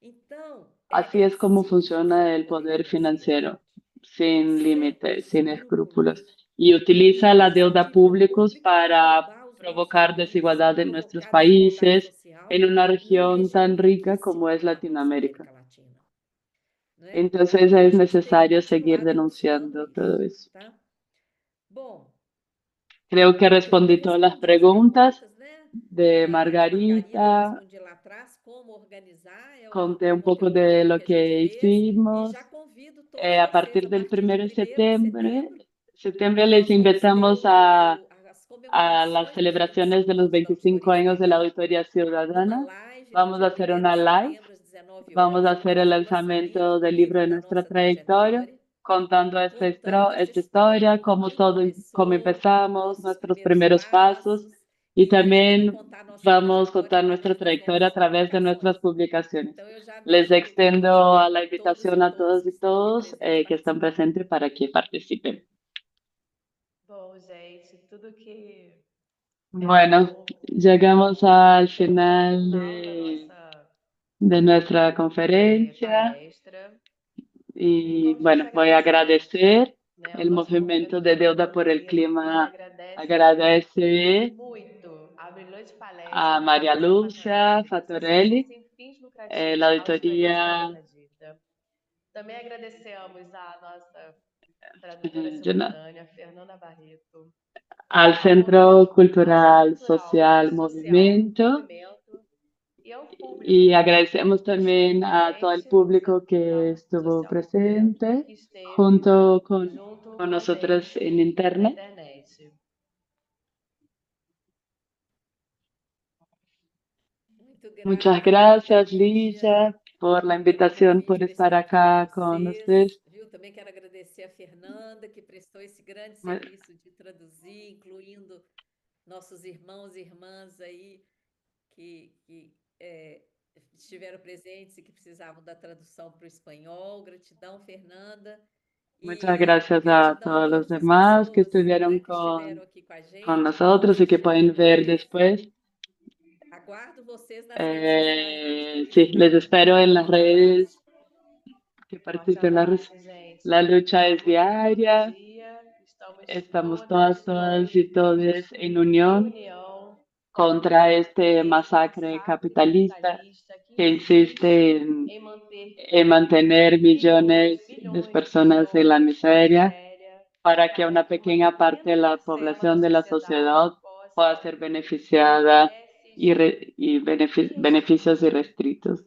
Então, Así é es como assim que funciona funciona o el poder poder financeiro. financiero, sin Sem límites, sin escrúpulos. escrúpulos. Y E utiliza la usa a deuda dívida pública pública para para roubar os nossos provocar direitos, para desigualdad en nuestros provocar desigualdade países, social en una em uma región região tan rica como riquíssima es como a nossa Latinoamérica. América Latina, né? Entonces Então a es gente tem que necesario continuar seguir denunciando denunciando todo isso, eso. tá? Bom, Creo que eu creio que eu respondí todas las respondi as preguntas perguntas, né? de A de Margarida eu Margarita, respondi lá atrás, como organizar conté é un uma poco de pergunta lo que a gente que fez e hicimos. já convido todos A vocês partir a del partir de 1 de 1º de septiembre les nós vamos ter invitamos as a las comemorações da celebraciones fundação de los da 25 Auditoria da años de la Lei, Auditoría numa Ciudadana. live no Vamos dia a hacer 1º de una live, setembro, às 19 vamos a horas, hacer el após o lançamento lanzamiento do del libro livro de da nuestra nossa trayectoria, trajetória, contando contando essa esta história, historia, como tudo cómo começou, empezamos, nossos nuestros primeiros primeros pasos, passos, y e a gente vai también contar a nossa vamos a trajetória contar nuestra através das trayectoria a nossas través de nuestras publicações. publicaciones. Então, eu já Les deixo aqui o convite extendo a para la todos e invitación a todas todos que y estão aqui todos presentes que están participar. presentes para que participen. Bom, gente, tudo que Bueno, llegamos al final de nuestra conferencia palestra. y Como gente bueno, voy a agradecer né? el O nosso movimiento movimento de Deuda deuda por por el Clima clima. agradece Agradece muito a brilhante palestra a da María Lúcia Lucia Fatorelli, da Associação Fatorelli, Sem Fins Lucrativos la Auditoria de auditoría, Conta Dívida. Também agradecemos a nossa tradutora yo no- simultânea, Fernanda Barreto, al ao Centro movimento Cultural Social Movimiento, Movimento e ao y público agradecemos que esteve también a todo el presente, público que Central estuvo Social Movimento, presente que esteve junto junto con com a nosotros gente en na internet. internet. Muito Muchas grata, gracias, Lígia, Ligia, por la pelo invitación, por convite para estar estar aqui com acá con vocês, ustedes. viu? Também quero agradecer a Fernanda, que prestou esse grande Mu- serviço de traduzir, incluindo nossos irmãos e irmãs aí que estiveram presentes e que precisavam da tradução para o espanhol. Gratidão, Fernanda. Muchas E gracias a gratidão a todos los todas as demás que pessoas, estuvieron né, que estiveram aqui com a con gente, que nosotros y que pueden prestigiaram ver nós. después. Aguardo vocês nas redes sociais da Sí, Lúcia. les espero en las Forte abraço. redes, que Forte participen en las redes. abraço, gente. La lucha es Estamos todo diaria, dia, estamos todas todas y todos en unión união contra este esse masacre massacre capitalista capitalista que que insiste em manter en mantener millones de bilhões de personas en la pessoas na miseria miséria, para que una para que uma pequeña parte de la pequena población de la sociedade sociedad pueda possa ser ter beneficiada interesses y beneficios irrestritos. irrestritos.